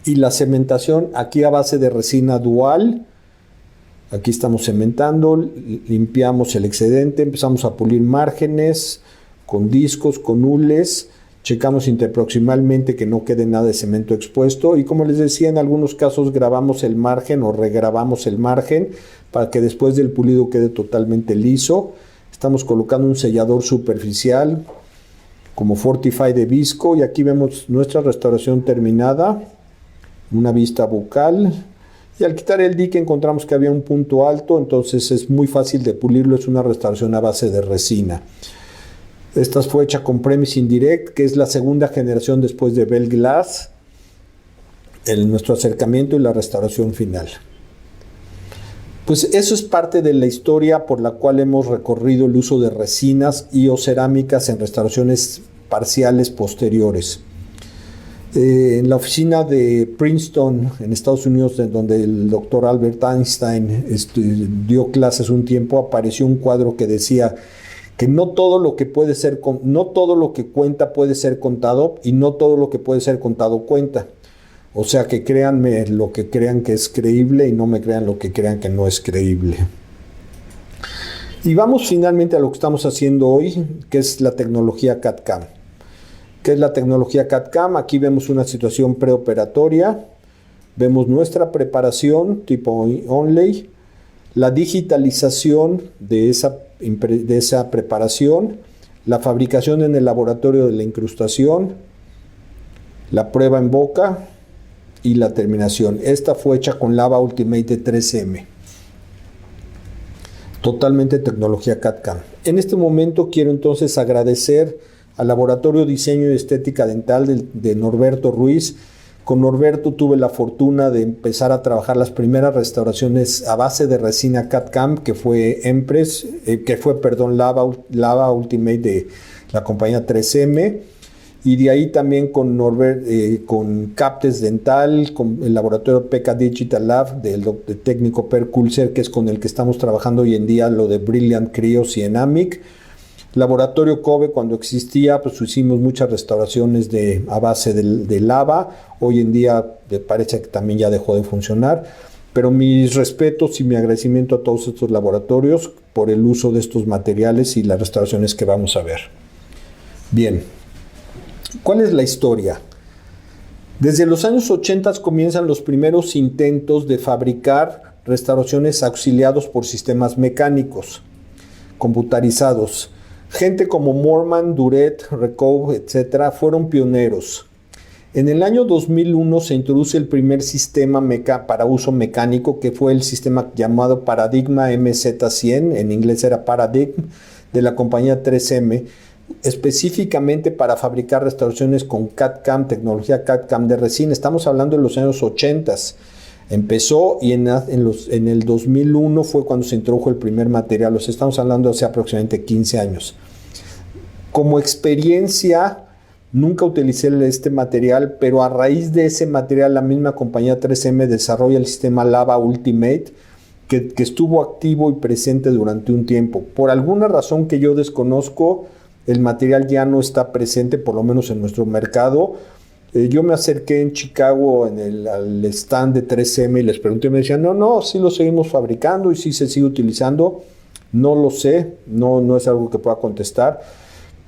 y la cementación aquí a base de resina dual. Aquí estamos cementando, limpiamos el excedente, empezamos a pulir márgenes con discos, con hules. Checamos interproximalmente que no quede nada de cemento expuesto y, como les decía, en algunos casos grabamos el margen o regrabamos el margen para que después del pulido quede totalmente liso. Estamos colocando un sellador superficial como Fortify de Visco y aquí vemos nuestra restauración terminada, una vista bucal, y al quitar el dique encontramos que había un punto alto, entonces es muy fácil de pulirlo, es una restauración a base de resina. Esta fue hecha con Premise Indirect, que es la segunda generación después de Bell Glass, nuestro acercamiento y la restauración final. Pues eso es parte de la historia por la cual hemos recorrido el uso de resinas y o cerámicas en restauraciones parciales posteriores. En la oficina de Princeton, en Estados Unidos, donde el doctor Albert Einstein dio clases un tiempo, apareció un cuadro que decía que no todo lo que cuenta puede ser contado y no todo lo que puede ser contado cuenta. O sea, que créanme lo que crean que es creíble y no me crean lo que crean que no es creíble. Y vamos finalmente a lo que estamos haciendo hoy, que es la tecnología CAD/CAM. ¿Qué es la tecnología CAD/CAM? Aquí vemos una situación preoperatoria, vemos nuestra preparación tipo onlay, la digitalización de esa preparación, la fabricación en el laboratorio de la incrustación, la prueba en boca y la terminación. Esta fue hecha con Lava Ultimate de 3M. Totalmente tecnología CAD/CAM. En este momento quiero entonces agradecer al Laboratorio de Diseño y Estética Dental de Norberto Ruiz. Con Norberto tuve la fortuna de empezar a trabajar las primeras restauraciones a base de resina CAD/CAM, que fue Lava Ultimate de la compañía 3M. Y de ahí también con Captes Dental, con el laboratorio PK Digital Lab del técnico Per Kulzer, que es con el que estamos trabajando hoy en día lo de Brilliant Krios y Enamic. Laboratorio Kobe, cuando existía, pues hicimos muchas restauraciones a base de lava. Hoy en día parece que también ya dejó de funcionar. Pero mis respetos y mi agradecimiento a todos estos laboratorios por el uso de estos materiales y las restauraciones que vamos a ver. Bien. ¿Cuál es la historia? Desde los años 80 comienzan los primeros intentos de fabricar restauraciones auxiliados por sistemas mecánicos, computarizados. Gente como Morman, Duret, Recove, etc. fueron pioneros. En el año 2001 se introduce el primer sistema para uso mecánico, que fue el sistema llamado Paradigma MZ100, en inglés era Paradigm, de la compañía 3M, específicamente para fabricar restauraciones con CAD/CAM, tecnología CAD/CAM de resina. Estamos hablando de los años 80. Empezó y en el 2001 fue cuando se introdujo el primer material. Estamos hablando de hace aproximadamente 15 años. Como experiencia, nunca utilicé este material, pero a raíz de ese material, la misma compañía 3M desarrolla el sistema Lava Ultimate, que estuvo activo y presente durante un tiempo. Por alguna razón que yo desconozco, el material ya no está presente, por lo menos en nuestro mercado. Yo me acerqué en Chicago al stand de 3M y les pregunté, y me decían, no, sí lo seguimos fabricando y sí se sigue utilizando. No lo sé, no es algo que pueda contestar.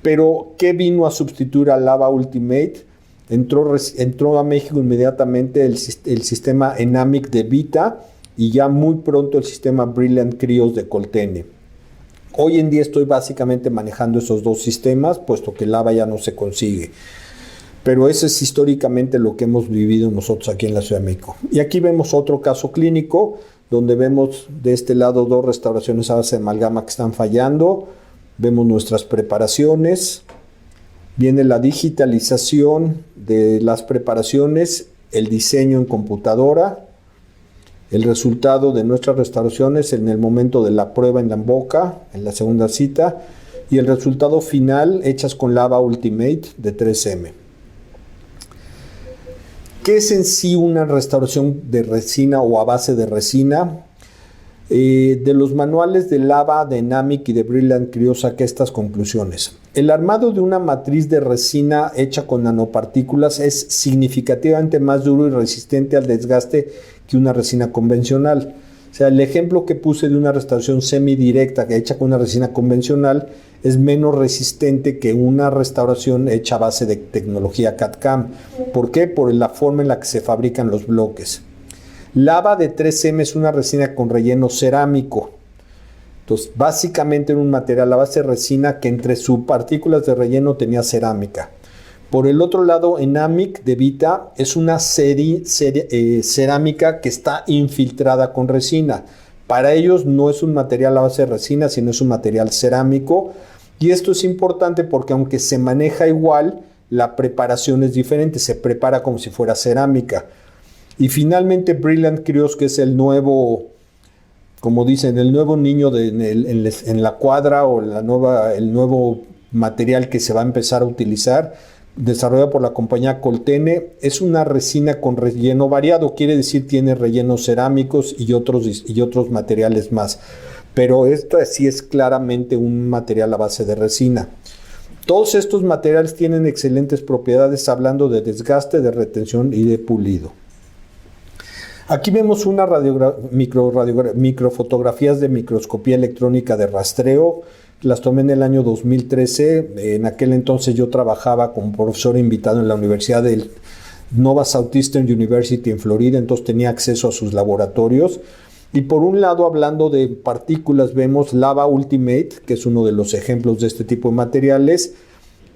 Pero, ¿qué vino a sustituir a Lava Ultimate? Entró a México inmediatamente el sistema Enamic de Vita y ya muy pronto el sistema Brilliant Krios de Coltene. Hoy en día estoy básicamente manejando esos dos sistemas, puesto que Lava ya no se consigue. Pero eso es históricamente lo que hemos vivido nosotros aquí en la Ciudad de México. Y aquí vemos otro caso clínico, donde vemos de este lado dos restauraciones a base de amalgama que están fallando. Vemos nuestras preparaciones. Viene la digitalización de las preparaciones, el diseño en computadora, el resultado de nuestras restauraciones en el momento de la prueba en la boca, en la segunda cita, y el resultado final hechas con Lava Ultimate de 3M. ¿Qué es en sí una restauración de resina o a base de resina? De los manuales de Lava, de Enamic y de Brilliant Krios saqué estas conclusiones. El armado de una matriz de resina hecha con nanopartículas es significativamente más duro y resistente al desgaste que una resina convencional. O sea, el ejemplo que puse de una restauración semidirecta hecha con una resina convencional es menos resistente que una restauración hecha a base de tecnología CAD/CAM. ¿Por qué? Por la forma en la que se fabrican los bloques. Lava de 3M es una resina con relleno cerámico. Entonces, básicamente era un material a base de resina que entre sus partículas de relleno tenía cerámica. Por el otro lado, Enamic de Vita es una cerámica que está infiltrada con resina. Para ellos no es un material a base de resina, sino es un material cerámico. Y esto es importante porque aunque se maneja igual, la preparación es diferente. Se prepara como si fuera cerámica. Y finalmente Brilliant Krios, que es el nuevo, como dicen, el nuevo niño en la cuadra o el nuevo material que se va a empezar a utilizar, desarrollado por la compañía Coltene. Es una resina con relleno variado, quiere decir tiene rellenos cerámicos y otros materiales más. Pero esta sí es claramente un material a base de resina. Todos estos materiales tienen excelentes propiedades hablando de desgaste, de retención y de pulido. Aquí vemos unas microfotografías de microscopía electrónica de rastreo. Las tomé en el año 2013. En aquel entonces yo trabajaba como profesor invitado en la Universidad de Nova Southeastern University en Florida, entonces tenía acceso a sus laboratorios. Y por un lado, hablando de partículas, vemos Lava Ultimate, que es uno de los ejemplos de este tipo de materiales.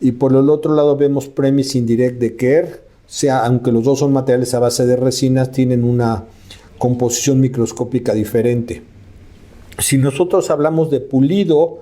Y por el otro lado vemos Premise Indirect de Kerr. O sea, aunque los dos son materiales a base de resinas, tienen una composición microscópica diferente. Si nosotros hablamos de pulido,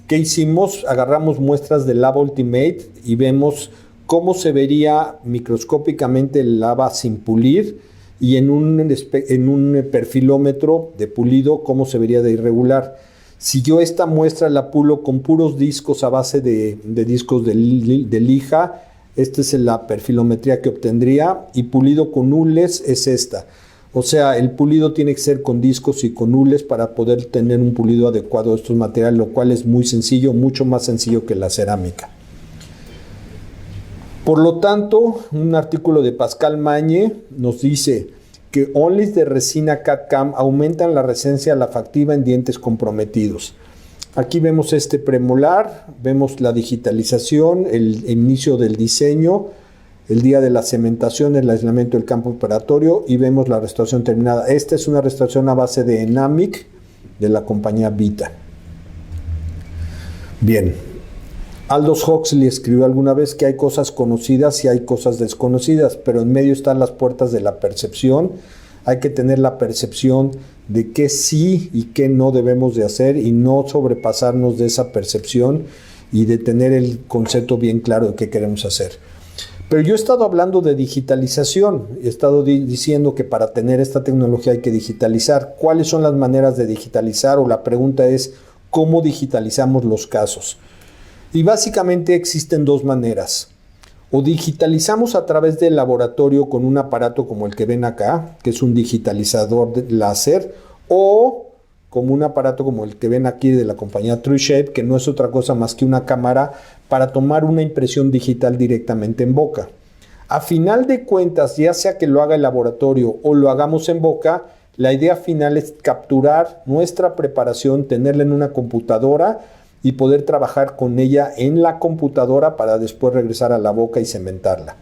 ¿qué hicimos? Agarramos muestras de lava Ultimate y vemos cómo se vería microscópicamente el lava sin pulir y en un perfilómetro de pulido cómo se vería de irregular. Si yo esta muestra la pulo con puros discos a base de discos de lija, esta es la perfilometría que obtendría, y pulido con hules es esta. O sea, el pulido tiene que ser con discos y con hules para poder tener un pulido adecuado de estos materiales, lo cual es muy sencillo, mucho más sencillo que la cerámica. Por lo tanto, un artículo de Pascal Magne nos dice que onlys de resina CAD-CAM aumentan la resistencia olfactiva en dientes comprometidos. Aquí vemos este premolar, vemos la digitalización, el inicio del diseño, el día de la cementación, el aislamiento del campo operatorio y vemos la restauración terminada. Esta es una restauración a base de Enamic de la compañía Vita. Bien, Aldous Huxley escribió alguna vez que hay cosas conocidas y hay cosas desconocidas, pero en medio están las puertas de la percepción. Hay que tener la percepción de qué sí y qué no debemos de hacer y no sobrepasarnos de esa percepción y de tener el concepto bien claro de qué queremos hacer. Pero yo he estado hablando de digitalización, he estado diciendo que para tener esta tecnología hay que digitalizar. ¿Cuáles son las maneras de digitalizar? O la pregunta es, ¿cómo digitalizamos los casos? Y básicamente existen dos maneras. O digitalizamos a través del laboratorio con un aparato como el que ven acá, que es un digitalizador de láser, o como un aparato como el que ven aquí de la compañía TrueShape, que no es otra cosa más que una cámara para tomar una impresión digital directamente en boca. A final de cuentas, ya sea que lo haga el laboratorio o lo hagamos en boca, la idea final es capturar nuestra preparación, tenerla en una computadora y poder trabajar con ella en la computadora para después regresar a la boca y cementarla.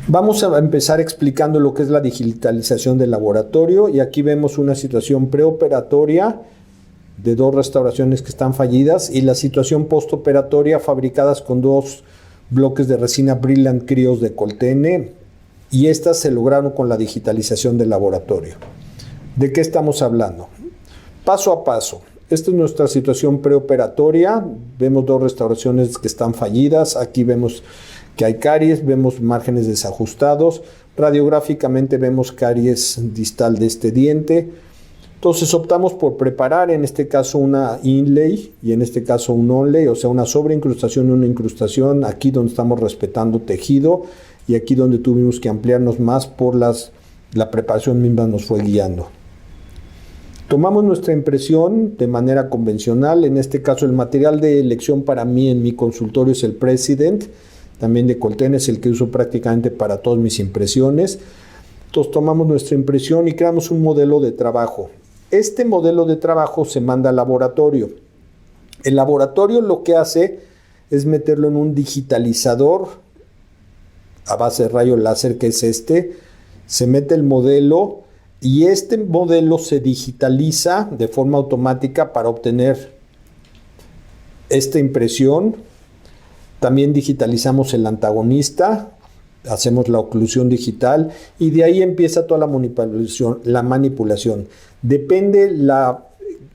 Vamos a empezar explicando lo que es la digitalización del laboratorio y aquí vemos una situación preoperatoria de dos restauraciones que están fallidas y la situación postoperatoria fabricadas con dos bloques de resina Brilliant Cryos de Coltene y estas se lograron con la digitalización del laboratorio. ¿De qué estamos hablando? Paso a paso. Esta es nuestra situación preoperatoria. Vemos dos restauraciones que están fallidas. Aquí vemos que hay caries, vemos márgenes desajustados. Radiográficamente vemos caries distal de este diente. Entonces optamos por preparar, en este caso una inlay y en este caso un onlay, o sea una sobreincrustación y una incrustación, aquí donde estamos respetando tejido y aquí donde tuvimos que ampliarnos más por la preparación misma nos fue guiando. Tomamos nuestra impresión de manera convencional, en este caso el material de elección para mí en mi consultorio es el President, también de Coltene, es el que uso prácticamente para todas mis impresiones. Entonces tomamos nuestra impresión y creamos un modelo de trabajo. Este modelo de trabajo se manda al laboratorio. El laboratorio lo que hace es meterlo en un digitalizador a base de rayo láser, que es este. Se mete el modelo y este modelo se digitaliza de forma automática para obtener esta impresión. También digitalizamos el antagonista, hacemos la oclusión digital y de ahí empieza toda la manipulación. Depende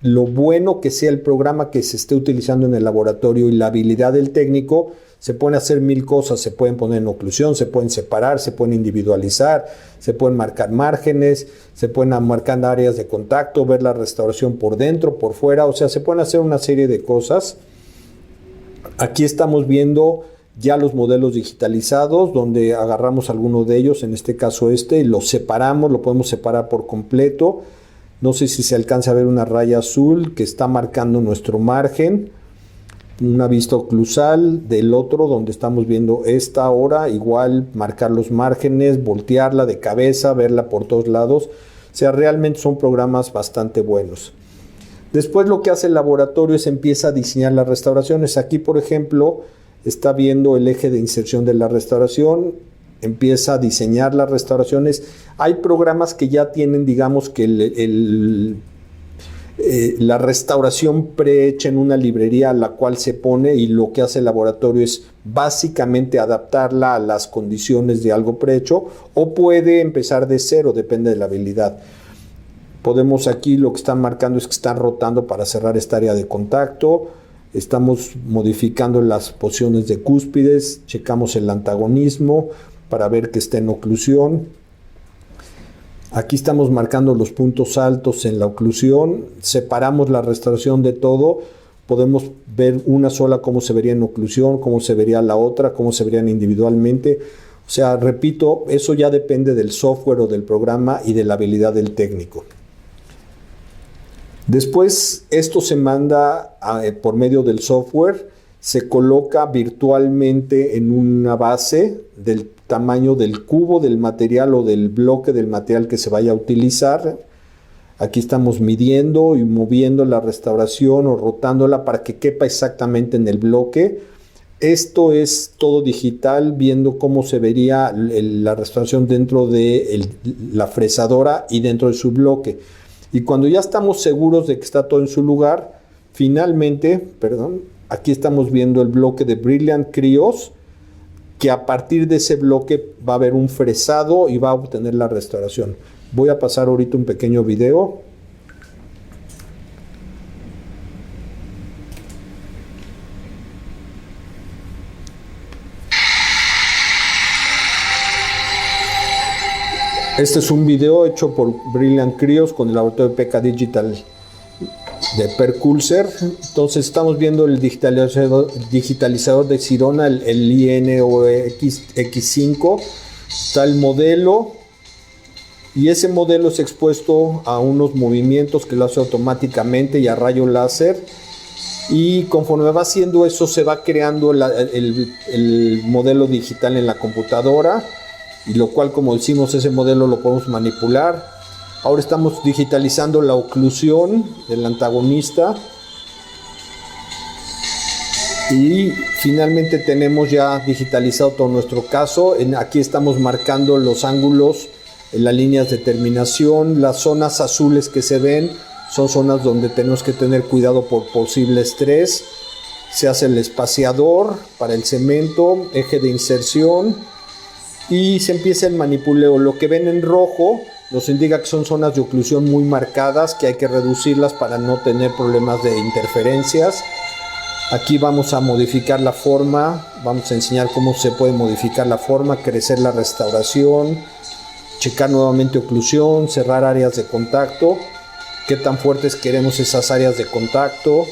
lo bueno que sea el programa que se esté utilizando en el laboratorio y la habilidad del técnico, se pueden hacer mil cosas, se pueden poner en oclusión, se pueden separar, se pueden individualizar, se pueden marcar márgenes, se pueden marcar áreas de contacto, ver la restauración por dentro, por fuera, o sea, se pueden hacer una serie de cosas. Aquí estamos viendo ya los modelos digitalizados, donde agarramos alguno de ellos, en este caso y los separamos, lo podemos separar por completo. No sé si se alcanza a ver una raya azul que está marcando nuestro margen, una vista oclusal del otro, donde estamos viendo esta ahora, igual marcar los márgenes, voltearla de cabeza, verla por todos lados. O sea, realmente son programas bastante buenos. Después lo que hace el laboratorio es empieza a diseñar las restauraciones. Aquí, por ejemplo, está viendo el eje de inserción de la restauración, empieza a diseñar las restauraciones. Hay programas que ya tienen, digamos, que la restauración prehecha en una librería a la cual se pone y lo que hace el laboratorio es básicamente adaptarla a las condiciones de algo prehecho, o puede empezar de cero, depende de la habilidad. Podemos aquí, lo que están marcando es que están rotando para cerrar esta área de contacto. Estamos modificando las posiciones de cúspides, checamos el antagonismo para ver que está en oclusión. Aquí estamos marcando los puntos altos en la oclusión, separamos la restauración de todo, podemos ver una sola cómo se vería en oclusión, cómo se vería la otra, cómo se verían individualmente. O sea, repito, eso ya depende del software o del programa y de la habilidad del técnico. Después, esto se manda por medio del software, se coloca virtualmente en una base del tamaño del cubo del material o del bloque del material que se vaya a utilizar. Aquí estamos midiendo y moviendo la restauración o rotándola para que quepa exactamente en el bloque. Esto es todo digital, viendo cómo se vería la restauración dentro de la fresadora y dentro de su bloque. Y cuando ya estamos seguros de que está todo en su lugar, finalmente, aquí estamos viendo el bloque de Brilliant Krios, que a partir de ese bloque va a haber un fresado y va a obtener la restauración. Voy a pasar ahorita un pequeño video. Este es un video hecho por Brilliant Krios con el laboratorio de PK Digital de Perculser. Entonces estamos viendo el digitalizador de Sirona, el INOX-X5. Está el modelo y ese modelo es expuesto a unos movimientos que lo hace automáticamente y a rayo láser. Y conforme va haciendo eso se va creando el modelo digital en la computadora, y lo cual, como decimos, ese modelo lo podemos manipular. Ahora estamos digitalizando la oclusión del antagonista y finalmente tenemos ya digitalizado todo nuestro caso. Aquí estamos marcando los ángulos, las líneas de terminación. Las zonas azules que se ven son zonas donde tenemos que tener cuidado por posible estrés. Se hace el espaciador para el cemento, eje de inserción, y se empieza el manipuleo. Lo que ven en rojo nos indica que son zonas de oclusión muy marcadas, que hay que reducirlas para no tener problemas de interferencias. Aquí vamos a modificar la forma, vamos a enseñar cómo se puede modificar la forma, crecer la restauración, checar nuevamente oclusión, cerrar áreas de contacto, qué tan fuertes queremos esas áreas de contacto.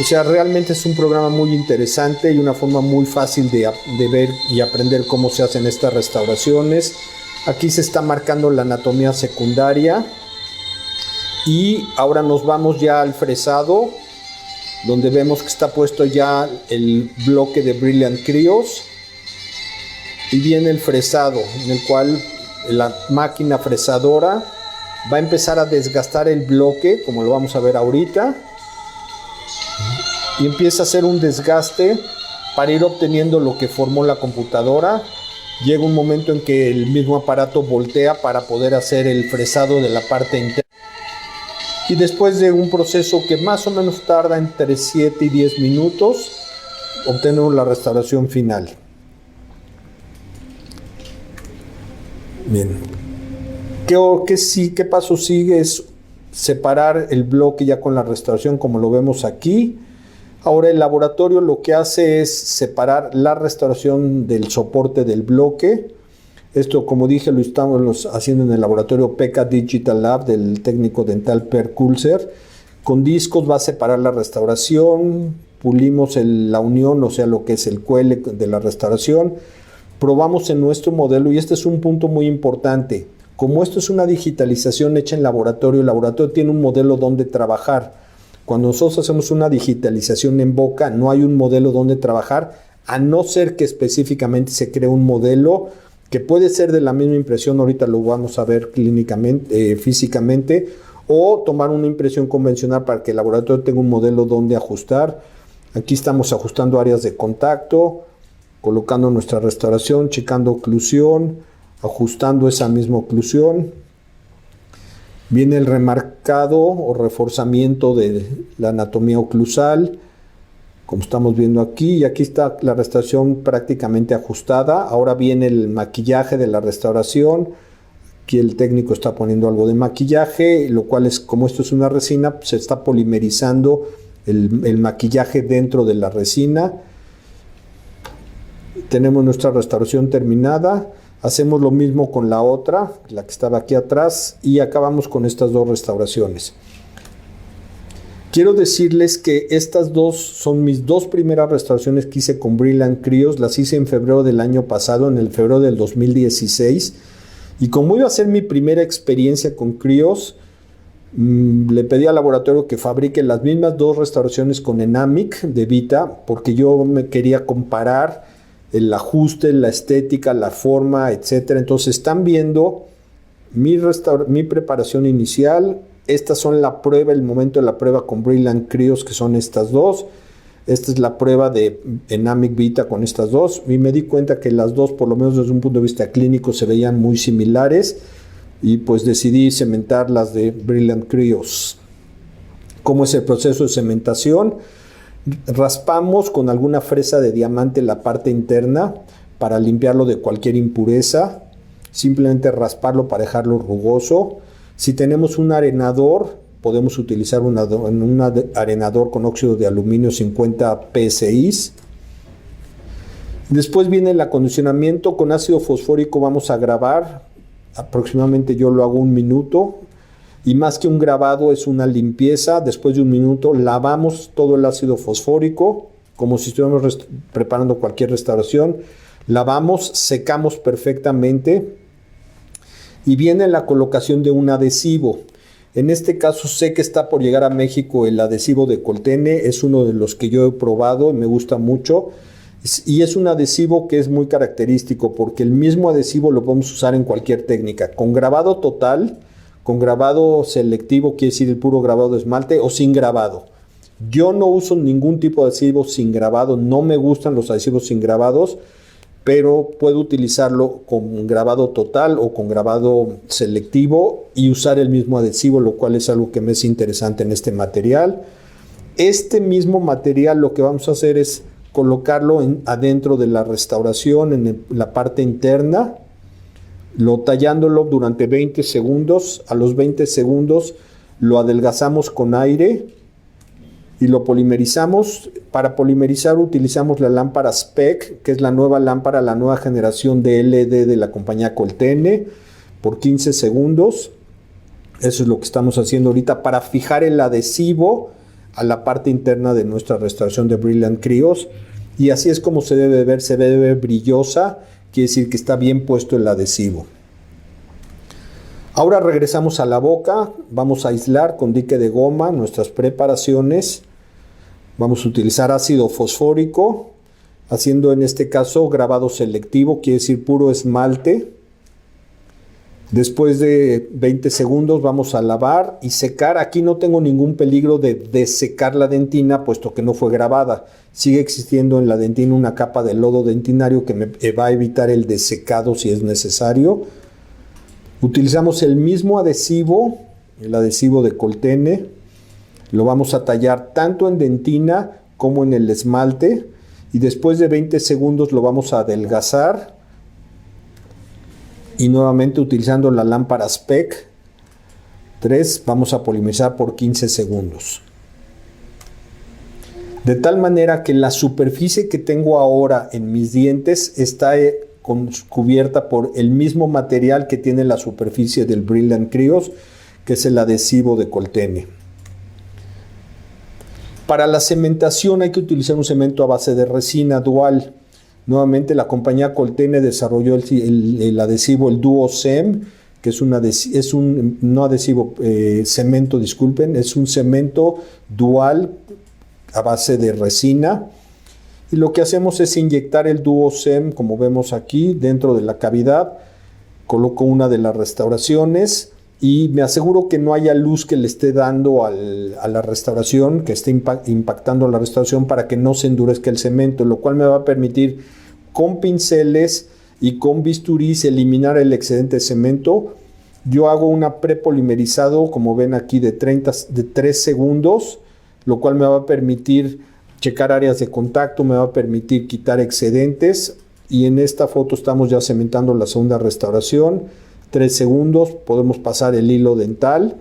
O sea, realmente es un programa muy interesante y una forma muy fácil de ver y aprender cómo se hacen estas restauraciones. Aquí se está marcando la anatomía secundaria y ahora nos vamos ya al fresado, donde vemos que está puesto ya el bloque de Brilliant Krios y viene el fresado, en el cual la máquina fresadora va a empezar a desgastar el bloque, como lo vamos a ver ahorita, y empieza a hacer un desgaste para ir obteniendo lo que formó la computadora. Llega un momento en que el mismo aparato voltea para poder hacer el fresado de la parte interna. Y después de un proceso que más o menos tarda entre 7 y 10 minutos, obtenemos la restauración final. Bien. ¿Qué paso sigue? Es separar el bloque ya con la restauración, como lo vemos aquí. Ahora el laboratorio lo que hace es separar la restauración del soporte del bloque. Esto, como dije, lo estamos haciendo en el laboratorio PK Digital Lab del técnico dental Perculser. Con discos va a separar la restauración, pulimos la unión, o sea, lo que es el cuele de la restauración. Probamos en nuestro modelo, y este es un punto muy importante. Como esto es una digitalización hecha en laboratorio, el laboratorio tiene un modelo donde trabajar. Cuando nosotros hacemos una digitalización en boca, no hay un modelo donde trabajar, a no ser que específicamente se cree un modelo que puede ser de la misma impresión, ahorita lo vamos a ver clínicamente, físicamente, o tomar una impresión convencional para que el laboratorio tenga un modelo donde ajustar. Aquí estamos ajustando áreas de contacto, colocando nuestra restauración, checando oclusión, ajustando esa misma oclusión. Viene el remarcado o reforzamiento de la anatomía oclusal. como estamos viendo aquí, y aquí está la restauración prácticamente ajustada. Ahora viene el maquillaje de la restauración. Aquí el técnico está poniendo algo de maquillaje, lo cual es, como esto es una resina, se está polimerizando el maquillaje dentro de la resina. Tenemos nuestra restauración terminada. Hacemos lo mismo con la otra, la que estaba aquí atrás, y acabamos con estas dos restauraciones. Quiero decirles que estas dos son mis dos primeras restauraciones que hice con Brilliant Crios. Las hice en febrero del año pasado, en el febrero del 2016. Y como iba a ser mi primera experiencia con Crios, le pedí al laboratorio que fabrique las mismas dos restauraciones con Enamic de Vita, porque yo me quería comparar el ajuste, la estética, la forma, etc. Entonces están viendo mi preparación inicial. Estas son la prueba, el momento de la prueba con Brilliant Crios, que son estas dos. Esta es la prueba de Enamic Vita con estas dos. Y me di cuenta que las dos, por lo menos desde un punto de vista clínico, se veían muy similares. Y pues decidí cementar las de Brilliant Crios. ¿Cómo es el proceso de cementación? Raspamos con alguna fresa de diamante la parte interna para limpiarlo de cualquier impureza. Simplemente rasparlo para dejarlo rugoso. Si tenemos un arenador, podemos utilizar un arenador con óxido de aluminio 50 PSI. Después viene el acondicionamiento. Con ácido fosfórico vamos a grabar. Aproximadamente yo lo hago 1 minuto. Y más que un grabado es una limpieza. Después de 1 minuto lavamos todo el ácido fosfórico, como si estuviéramos preparando cualquier restauración. Lavamos, secamos perfectamente. Y viene la colocación de un adhesivo. En este caso sé que está por llegar a México el adhesivo de Coltene. Es uno de los que yo he probado y me gusta mucho. Y es un adhesivo que es muy característico porque el mismo adhesivo lo podemos usar en cualquier técnica. Con grabado total, con grabado selectivo, quiere decir el puro grabado de esmalte, o sin grabado. Yo no uso ningún tipo de adhesivo sin grabado. No me gustan los adhesivos sin grabados, pero puedo utilizarlo con grabado total o con grabado selectivo y usar el mismo adhesivo, lo cual es algo que me es interesante en este material. Este mismo material lo que vamos a hacer es colocarlo adentro de la restauración, en la parte interna, tallándolo durante 20 segundos. A los 20 segundos lo adelgazamos con aire y lo polimerizamos. Para polimerizar utilizamos la lámpara SPEC, que es la nueva lámpara, la nueva generación de LED de la compañía Coltene, por 15 segundos. Eso es lo que estamos haciendo ahorita para fijar el adhesivo a la parte interna de nuestra restauración de Brilliant Crios. Y así es como se debe ver, se debe ver brillosa, quiere decir que está bien puesto el adhesivo. Ahora regresamos a la boca, vamos a aislar con dique de goma nuestras preparaciones. Vamos a utilizar ácido fosfórico, haciendo en este caso grabado selectivo, quiere decir puro esmalte. Después de 20 segundos vamos a lavar y secar. Aquí no tengo ningún peligro de desecar la dentina, puesto que no fue grabada. Sigue existiendo en la dentina una capa de lodo dentinario que me va a evitar el desecado si es necesario. Utilizamos el mismo adhesivo, el adhesivo de Coltene. Lo vamos a tallar tanto en dentina como en el esmalte. Y después de 20 segundos lo vamos a adelgazar. Y nuevamente utilizando la lámpara SPEC 3 vamos a polimerizar por 15 segundos. De tal manera que la superficie que tengo ahora en mis dientes está cubierta por el mismo material que tiene la superficie del Brilliant Crios, que es el adhesivo de Coltene. Para la cementación hay que utilizar un cemento a base de resina dual. Nuevamente la compañía Coltene desarrolló el adhesivo, el DuoCem, que es un cemento dual a base de resina. Y lo que hacemos es inyectar el DuoCem, como vemos aquí, dentro de la cavidad. Coloco una de las restauraciones y me aseguro que no haya luz que le esté dando a la restauración, que esté impactando la restauración para que no se endurezca el cemento, lo cual me va a permitir con pinceles y con bisturís eliminar el excedente de cemento. Yo hago una prepolimerizado, como ven aquí, de 3 segundos, lo cual me va a permitir checar áreas de contacto, me va a permitir quitar excedentes. Y en esta foto estamos ya cementando la segunda restauración. 3 segundos, podemos pasar el hilo dental.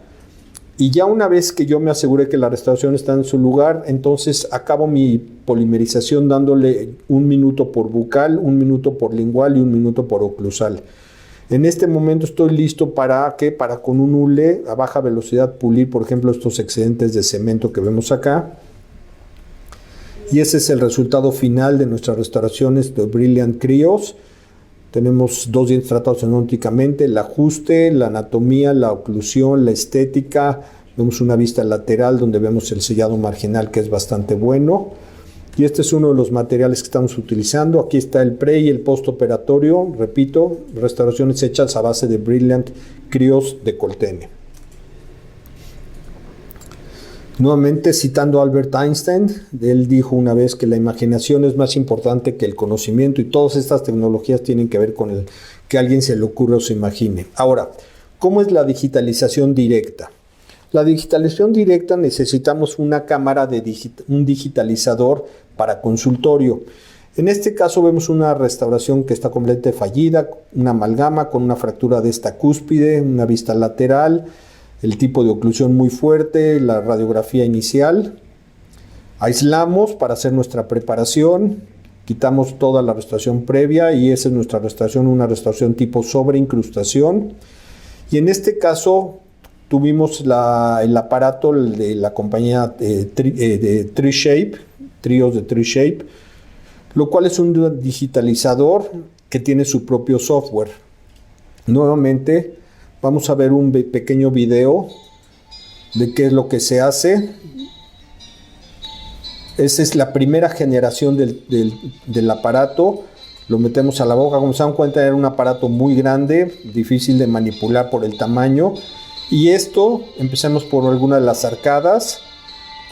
Y ya una vez que yo me aseguré que la restauración está en su lugar, entonces acabo mi polimerización dándole 1 minuto por bucal, 1 minuto por lingual y 1 minuto por oclusal. En este momento estoy listo para con un hule a baja velocidad pulir, por ejemplo, estos excedentes de cemento que vemos acá. Y ese es el resultado final de nuestras restauraciones de Brilliant Krios. Tenemos 2 dientes tratados endodônticamente, el ajuste, la anatomía, la oclusión, la estética. Vemos una vista lateral donde vemos el sellado marginal, que es bastante bueno. Y este es uno de los materiales que estamos utilizando. Aquí está el pre y el postoperatorio. Repito, restauraciones hechas a base de Brilliant Krios de Coltene. Nuevamente citando a Albert Einstein, él dijo una vez que la imaginación es más importante que el conocimiento, y todas estas tecnologías tienen que ver con el que a alguien se le ocurra o se imagine. Ahora, ¿cómo es la digitalización directa? La digitalización directa necesitamos una cámara un digitalizador para consultorio. En este caso vemos una restauración que está completamente fallida, una amalgama con una fractura de esta cúspide, una vista lateral, el tipo de oclusión muy fuerte, la radiografía inicial. Aislamos para hacer nuestra preparación, quitamos toda la restauración previa y esa es nuestra restauración, una restauración tipo sobreincrustación. Y en este caso tuvimos el aparato de la compañía de TreeShape, Trios de TreeShape, lo cual es un digitalizador que tiene su propio software. Nuevamente vamos a ver un pequeño video de qué es lo que se hace. Esa es la primera generación del aparato. Lo metemos a la boca. Como se dan cuenta, era un aparato muy grande, difícil de manipular por el tamaño. Y esto, empecemos por alguna de las arcadas.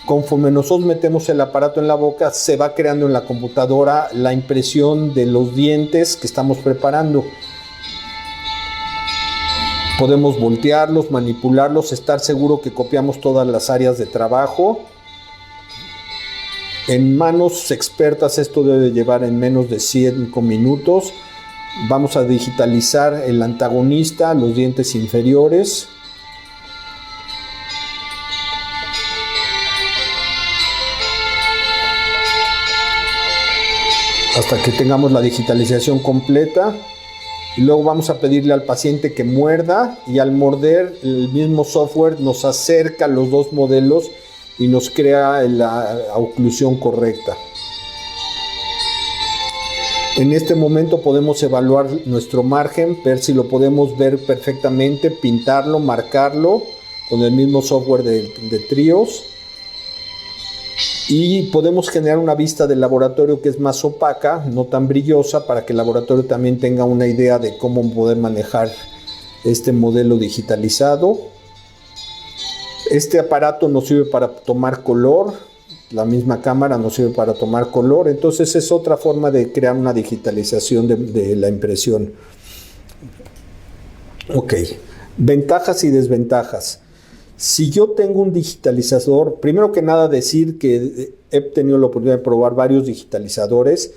Conforme nosotros metemos el aparato en la boca, se va creando en la computadora la impresión de los dientes que estamos preparando. Podemos voltearlos, manipularlos, estar seguro que copiamos todas las áreas de trabajo. En manos expertas esto debe llevar en menos de 5 minutos. Vamos a digitalizar el antagonista, los dientes inferiores. Hasta que tengamos la digitalización completa. Y luego vamos a pedirle al paciente que muerda, y al morder el mismo software nos acerca los 2 modelos y nos crea la oclusión correcta. En este momento podemos evaluar nuestro margen, ver si lo podemos ver perfectamente, pintarlo, marcarlo con el mismo software de Trios. Y podemos generar una vista del laboratorio que es más opaca, no tan brillosa, para que el laboratorio también tenga una idea de cómo poder manejar este modelo digitalizado. Este aparato nos sirve para tomar color, la misma cámara nos sirve para tomar color, entonces es otra forma de crear una digitalización de la impresión. Ok, ventajas y desventajas. Si yo tengo un digitalizador, primero que nada decir que he tenido la oportunidad de probar varios digitalizadores.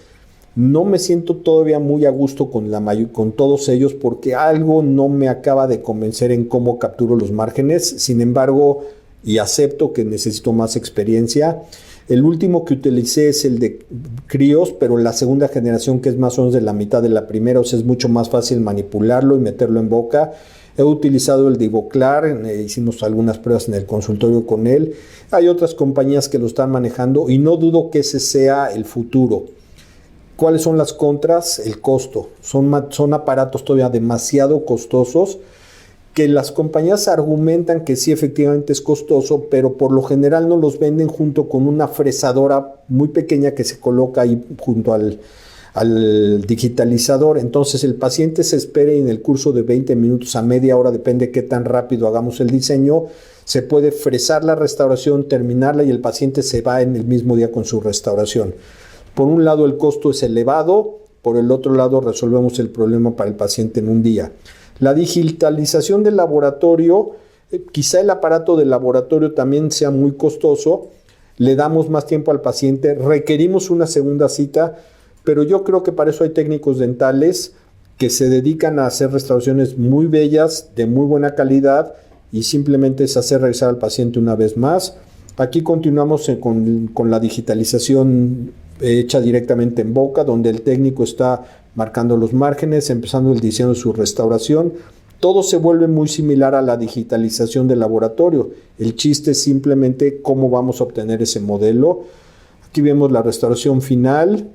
No me siento todavía muy a gusto con todos ellos, porque algo no me acaba de convencer en cómo capturo los márgenes. Sin embargo, y acepto que necesito más experiencia. El último que utilicé es el de Krios, pero la segunda generación, que es más o menos de la mitad de la primera, o sea, es mucho más fácil manipularlo y meterlo en boca. He utilizado el de Ivoclar, hicimos algunas pruebas en el consultorio con él. Hay otras compañías que lo están manejando y no dudo que ese sea el futuro. ¿Cuáles son las contras? El costo. Son aparatos todavía demasiado costosos, que las compañías argumentan que sí, efectivamente es costoso, pero por lo general no los venden junto con una fresadora muy pequeña que se coloca ahí junto al digitalizador. Entonces el paciente se espera y en el curso de 20 minutos a media hora, depende qué tan rápido hagamos el diseño, se puede fresar la restauración, terminarla y el paciente se va en el mismo día con su restauración. Por un lado el costo es elevado, por el otro lado resolvemos el problema para el paciente en un día. La digitalización del laboratorio, quizá el aparato del laboratorio también sea muy costoso. le damos más tiempo al paciente, requerimos una segunda cita, pero yo creo que para eso hay técnicos dentales que se dedican a hacer restauraciones muy bellas, de muy buena calidad, y simplemente es hacer regresar al paciente una vez más. Aquí continuamos con la digitalización hecha directamente en boca, donde el técnico está marcando los márgenes, empezando el diseño de su restauración. Todo se vuelve muy similar a la digitalización del laboratorio. El chiste es simplemente cómo vamos a obtener ese modelo. Aquí vemos la restauración final.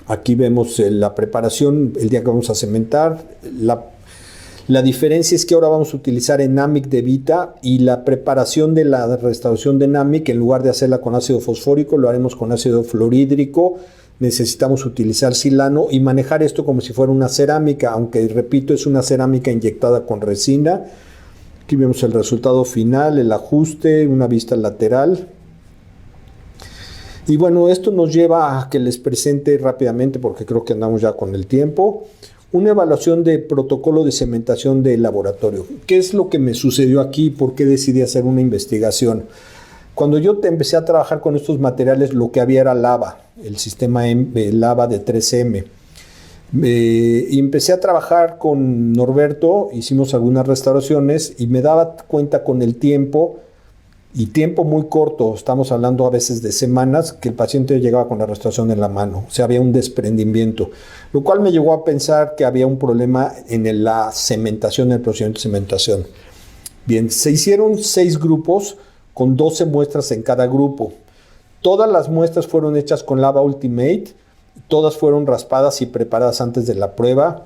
Aquí vemos la preparación, el día que vamos a cementar. La diferencia es que ahora vamos a utilizar Enamic de Vita, y la preparación de la restauración de Enamic, en lugar de hacerla con ácido fosfórico, lo haremos con ácido fluorhídrico. Necesitamos utilizar silano y manejar esto como si fuera una cerámica, aunque repito, es una cerámica inyectada con resina. Aquí vemos el resultado final, el ajuste, una vista lateral. Y bueno, esto nos lleva a que les presente rápidamente, porque creo que andamos ya con el tiempo, una evaluación de protocolo de cementación de laboratorio. ¿Qué es lo que me sucedió aquí? ¿Por qué decidí hacer una investigación? Cuando yo empecé a trabajar con estos materiales, lo que había era lava, el sistema lava de 3M. Y empecé a trabajar con Norberto, hicimos algunas restauraciones y me daba cuenta con el tiempo, y tiempo muy corto, estamos hablando a veces de semanas, que el paciente llegaba con la restauración en la mano, o sea, había un desprendimiento, lo cual me llevó a pensar que había un problema en la cementación, el procedimiento de cementación. Bien, se hicieron 6 grupos con 12 muestras en cada grupo. Todas las muestras fueron hechas con Lava Ultimate, todas fueron raspadas y preparadas antes de la prueba.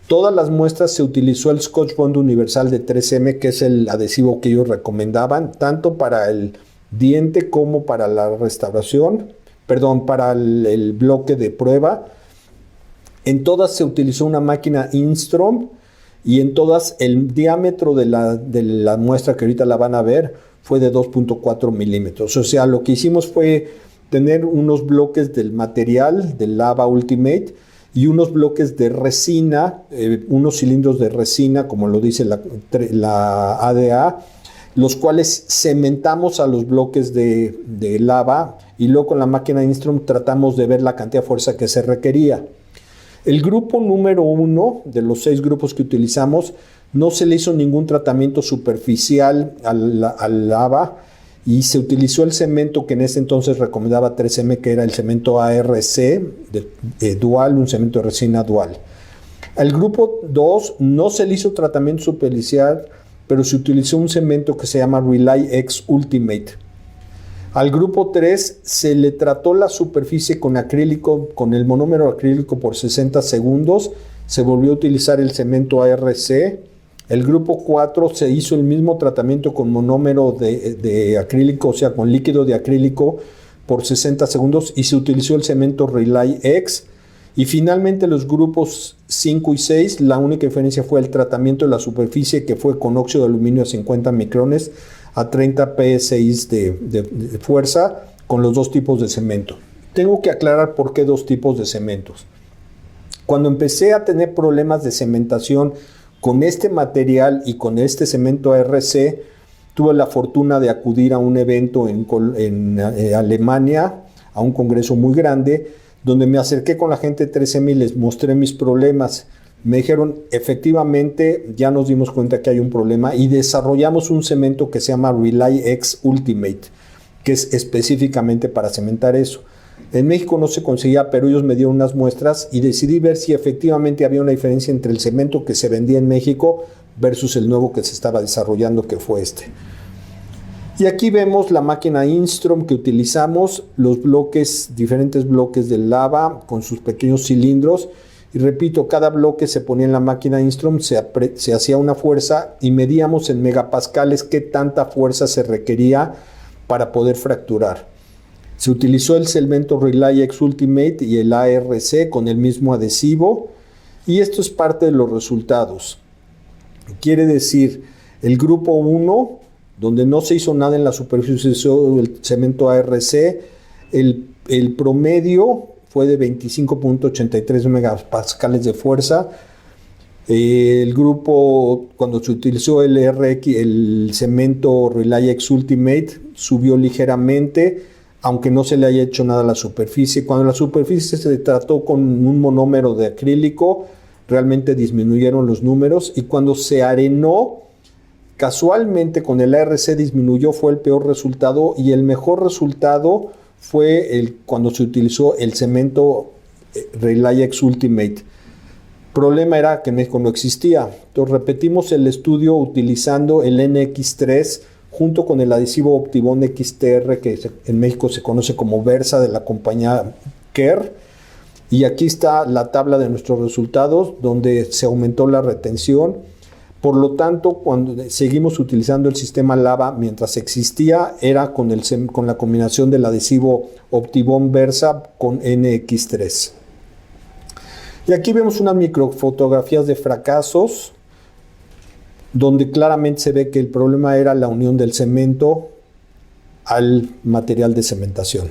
Todas las muestras se utilizó el Scotch Bond Universal de 3M, que es el adhesivo que ellos recomendaban, tanto para el diente como para la restauración, para el bloque de prueba. En todas se utilizó una máquina Instrom, y en todas el diámetro de la muestra, que ahorita la van a ver, fue de 2.4 milímetros. O sea, lo que hicimos fue tener unos bloques del material, del Lava Ultimate, y unos bloques de resina, unos cilindros de resina, como lo dice la ADA, los cuales cementamos a los bloques de lava, y luego con la máquina Instrom tratamos de ver la cantidad de fuerza que se requería. El grupo número 1 de los 6 grupos que utilizamos, no se le hizo ningún tratamiento superficial al lava, y se utilizó el cemento que en ese entonces recomendaba 3M, que era el cemento ARC dual, un cemento de resina dual. Al grupo 2 no se le hizo tratamiento superficial, pero se utilizó un cemento que se llama Rely X Ultimate. Al grupo 3 se le trató la superficie con acrílico, con el monómero acrílico por 60 segundos, se volvió a utilizar el cemento ARC. El grupo 4 se hizo el mismo tratamiento con monómero de acrílico, o sea, con líquido de acrílico por 60 segundos, y se utilizó el cemento Rely X. Y finalmente los grupos 5 y 6, la única diferencia fue el tratamiento de la superficie, que fue con óxido de aluminio a 50 micrones a 30 psi de fuerza, con los 2 tipos de cemento. Tengo que aclarar por qué 2 tipos de cementos. Cuando empecé a tener problemas de cementación con este material y con este cemento ARC, tuve la fortuna de acudir a un evento en Alemania, a un congreso muy grande, donde me acerqué con la gente de 3M y les mostré mis problemas. Me dijeron, efectivamente, ya nos dimos cuenta que hay un problema, y desarrollamos un cemento que se llama Rely X Ultimate, que es específicamente para cementar eso. En México no se conseguía, pero ellos me dieron unas muestras y decidí ver si efectivamente había una diferencia entre el cemento que se vendía en México versus el nuevo que se estaba desarrollando, que fue este. Y aquí vemos la máquina Instrom que utilizamos, los bloques, diferentes bloques de lava con sus pequeños cilindros. Y repito, cada bloque se ponía en la máquina Instrom, se hacía una fuerza y medíamos en megapascales qué tanta fuerza se requería para poder fracturar. Se utilizó el cemento Rely X Ultimate y el ARC con el mismo adhesivo, y esto es parte de los resultados. Quiere decir, el grupo 1, donde no se hizo nada en la superficie, se hizo el cemento ARC, el promedio fue de 25.83 megapascales de fuerza. El grupo, cuando se utilizó el cemento Rely X Ultimate, subió ligeramente aunque no se le haya hecho nada a la superficie. Cuando la superficie se trató con un monómero de acrílico, realmente disminuyeron los números, y cuando se arenó, casualmente con el ARC disminuyó, fue el peor resultado, y el mejor resultado fue cuando se utilizó el cemento Reliax Ultimate. Problema era que en México no existía. Entonces repetimos el estudio utilizando el NX3 junto con el adhesivo Optibond XTR, que en México se conoce como Versa, de la compañía Kerr. Y aquí está la tabla de nuestros resultados, donde se aumentó la retención. Por lo tanto, cuando seguimos utilizando el sistema Lava, mientras existía, era con la combinación del adhesivo Optibond Versa con NX3. Y aquí vemos unas microfotografías de fracasos, donde claramente se ve que el problema era la unión del cemento al material de cementación.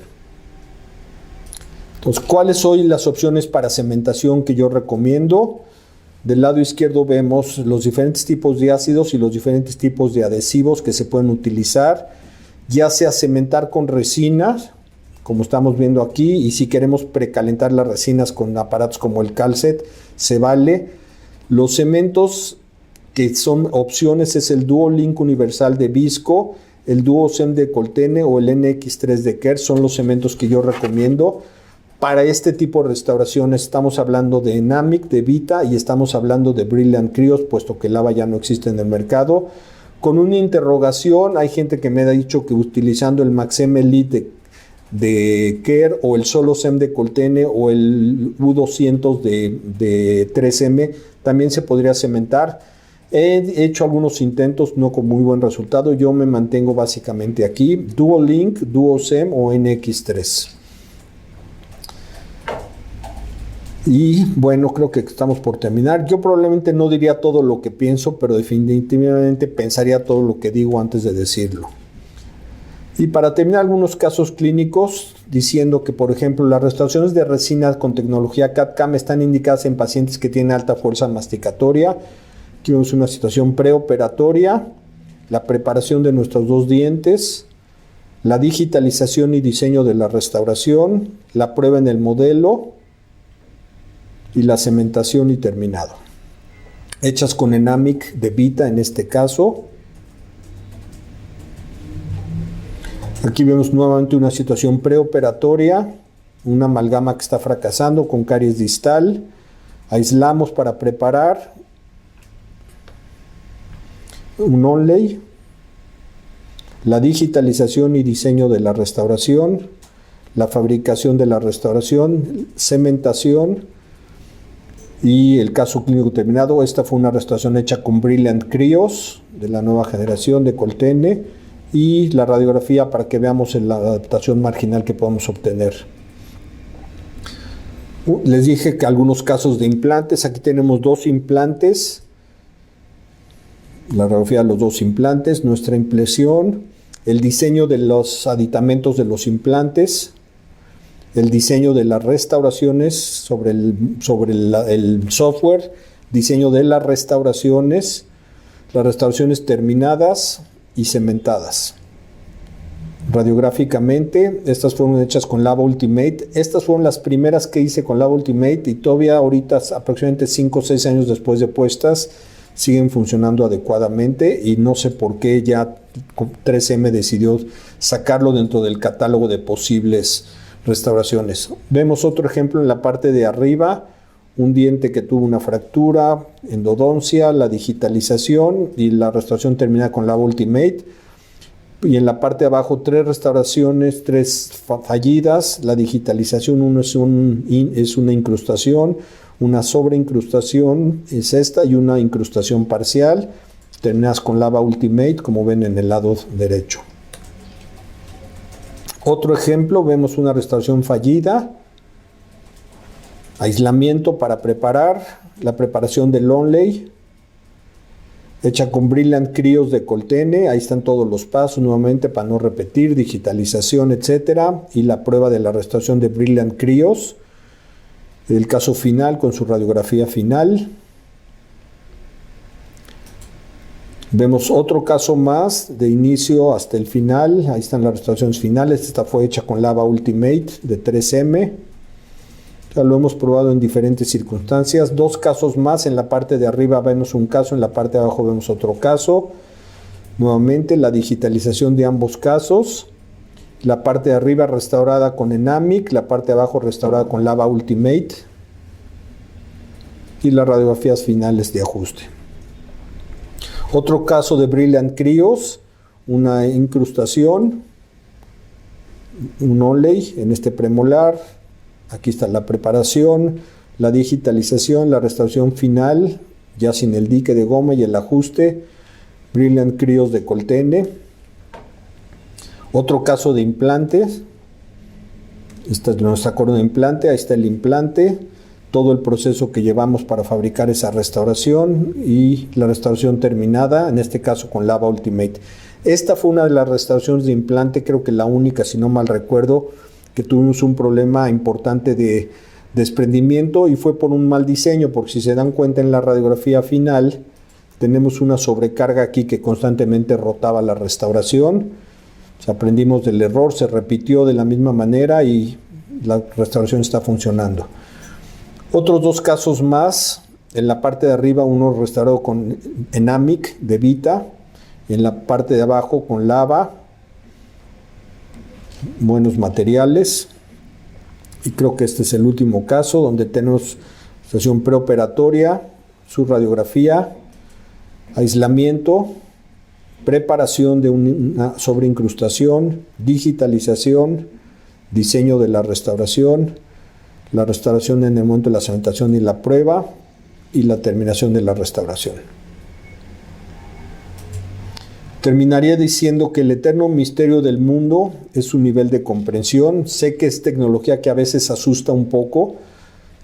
Entonces, ¿cuáles son las opciones para cementación que yo recomiendo? Del lado izquierdo vemos los diferentes tipos de ácidos y los diferentes tipos de adhesivos que se pueden utilizar, ya sea cementar con resinas, como estamos viendo aquí, y si queremos precalentar las resinas con aparatos como el Calcet, se vale. Los cementos que son opciones es el Duolink Universal de Visco, el Duocem de Coltene o el NX3 de Kerr, son los cementos que yo recomiendo. Para este tipo de restauraciones estamos hablando de Enamic, de Vita, y estamos hablando de Brilliant Cryos, puesto que Lava ya no existe en el mercado. Con una interrogación, hay gente que me ha dicho que utilizando el Maxem Elite de Kerr o el Solocem de Coltene o el U200 de 3M también se podría cementar. He hecho algunos intentos, no con muy buen resultado. Yo me mantengo básicamente aquí: Duolink, Duocem o NX3. Y bueno, creo que estamos por terminar. Yo probablemente no diría todo lo que pienso, pero definitivamente pensaría todo lo que digo antes de decirlo. Y para terminar, algunos casos clínicos, diciendo que, por ejemplo, las restauraciones de resina con tecnología CAD/CAM están indicadas en pacientes que tienen alta fuerza masticatoria. Aquí vemos una situación preoperatoria, la preparación de nuestros 2 dientes, la digitalización y diseño de la restauración, la prueba en el modelo y la cementación y terminado. Hechas con Enamic de Vita en este caso. Aquí vemos nuevamente una situación preoperatoria, una amalgama que está fracasando con caries distal. Aislamos para preparar un onlay, la digitalización y diseño de la restauración, la fabricación de la restauración, cementación y el caso clínico terminado. Esta fue una restauración hecha con Brilliant Cryos de la nueva generación de Coltene, y la radiografía para que veamos la adaptación marginal que podemos obtener. Les dije que algunos casos de implantes. Aquí tenemos 2 implantes, la radiografía de los 2 implantes, nuestra impresión, el diseño de los aditamentos de los implantes, el diseño de las restauraciones sobre el software, diseño de las restauraciones terminadas y cementadas. Radiográficamente, estas fueron hechas con Lava Ultimate. Estas fueron las primeras que hice con Lava Ultimate, y todavía ahorita, aproximadamente 5 o 6 años después de puestas, siguen funcionando adecuadamente, y no sé por qué ya 3M decidió sacarlo dentro del catálogo de posibles restauraciones. Vemos otro ejemplo en la parte de arriba, un diente que tuvo una fractura, endodoncia, la digitalización y la restauración terminada con Lava Ultimate. Y en la parte de abajo 3 restauraciones, 3 fallidas. La digitalización, uno es una incrustación, una sobreincrustación es esta, y una incrustación parcial, terminadas con Lava Ultimate, como ven en el lado derecho. Otro ejemplo, vemos una restauración fallida, aislamiento para preparar, la preparación del onlay, hecha con Brilliant Cryos de Coltene. Ahí están todos los pasos nuevamente para no repetir, digitalización, etcétera, y la prueba de la restauración de Brilliant Cryos, el caso final con su radiografía final. Vemos otro caso más de inicio hasta el final. Ahí están las restauraciones finales. Esta fue hecha con Lava Ultimate de 3M. Ya lo hemos probado en diferentes circunstancias. Dos casos más. En la parte de arriba vemos un caso, en la parte de abajo vemos otro caso. Nuevamente la digitalización de ambos casos. La parte de arriba restaurada con Enamic, la parte de abajo restaurada con Lava Ultimate. Y las radiografías finales de ajuste. Otro caso de Brilliant Cryos, una incrustación, un Onlay en este premolar. Aquí está la preparación, la digitalización, la restauración final, ya sin el dique de goma y el ajuste. Brilliant Cryos de Coltene. Otro caso de implantes. Esta es nuestra corona de implante, ahí está el implante. Todo el proceso que llevamos para fabricar esa restauración y la restauración terminada, en este caso con Lava Ultimate. Esta fue una de las restauraciones de implante, creo que la única, si no mal recuerdo, que tuvimos un problema importante de desprendimiento y fue por un mal diseño, porque si se dan cuenta en la radiografía final, tenemos una sobrecarga aquí que constantemente rotaba la restauración. O sea, aprendimos del error, se repitió de la misma manera y la restauración está funcionando. Otros dos casos más, en la parte de arriba uno restaurado con Enamic de Vita, en la parte de abajo con Lava, buenos materiales, y creo que este es el último caso donde tenemos estación preoperatoria, su radiografía, aislamiento, preparación de una sobreincrustación, digitalización, diseño de la restauración en el momento de la cementación y la prueba, y la terminación de la restauración. Terminaría diciendo que el eterno misterio del mundo es su nivel de comprensión. Sé que es tecnología que a veces asusta un poco,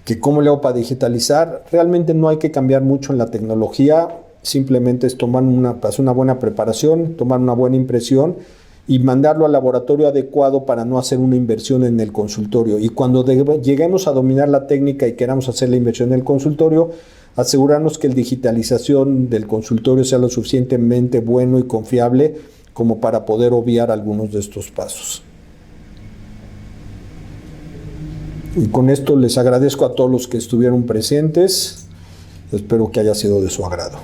que cómo le hago para digitalizar. Realmente no hay que cambiar mucho en la tecnología, simplemente es tomar hacer una buena preparación, tomar una buena impresión y mandarlo al laboratorio adecuado para no hacer una inversión en el consultorio. Y cuando lleguemos a dominar la técnica y queramos hacer la inversión en el consultorio, asegurarnos que la digitalización del consultorio sea lo suficientemente bueno y confiable como para poder obviar algunos de estos pasos. Y con esto les agradezco a todos los que estuvieron presentes. Espero que haya sido de su agrado.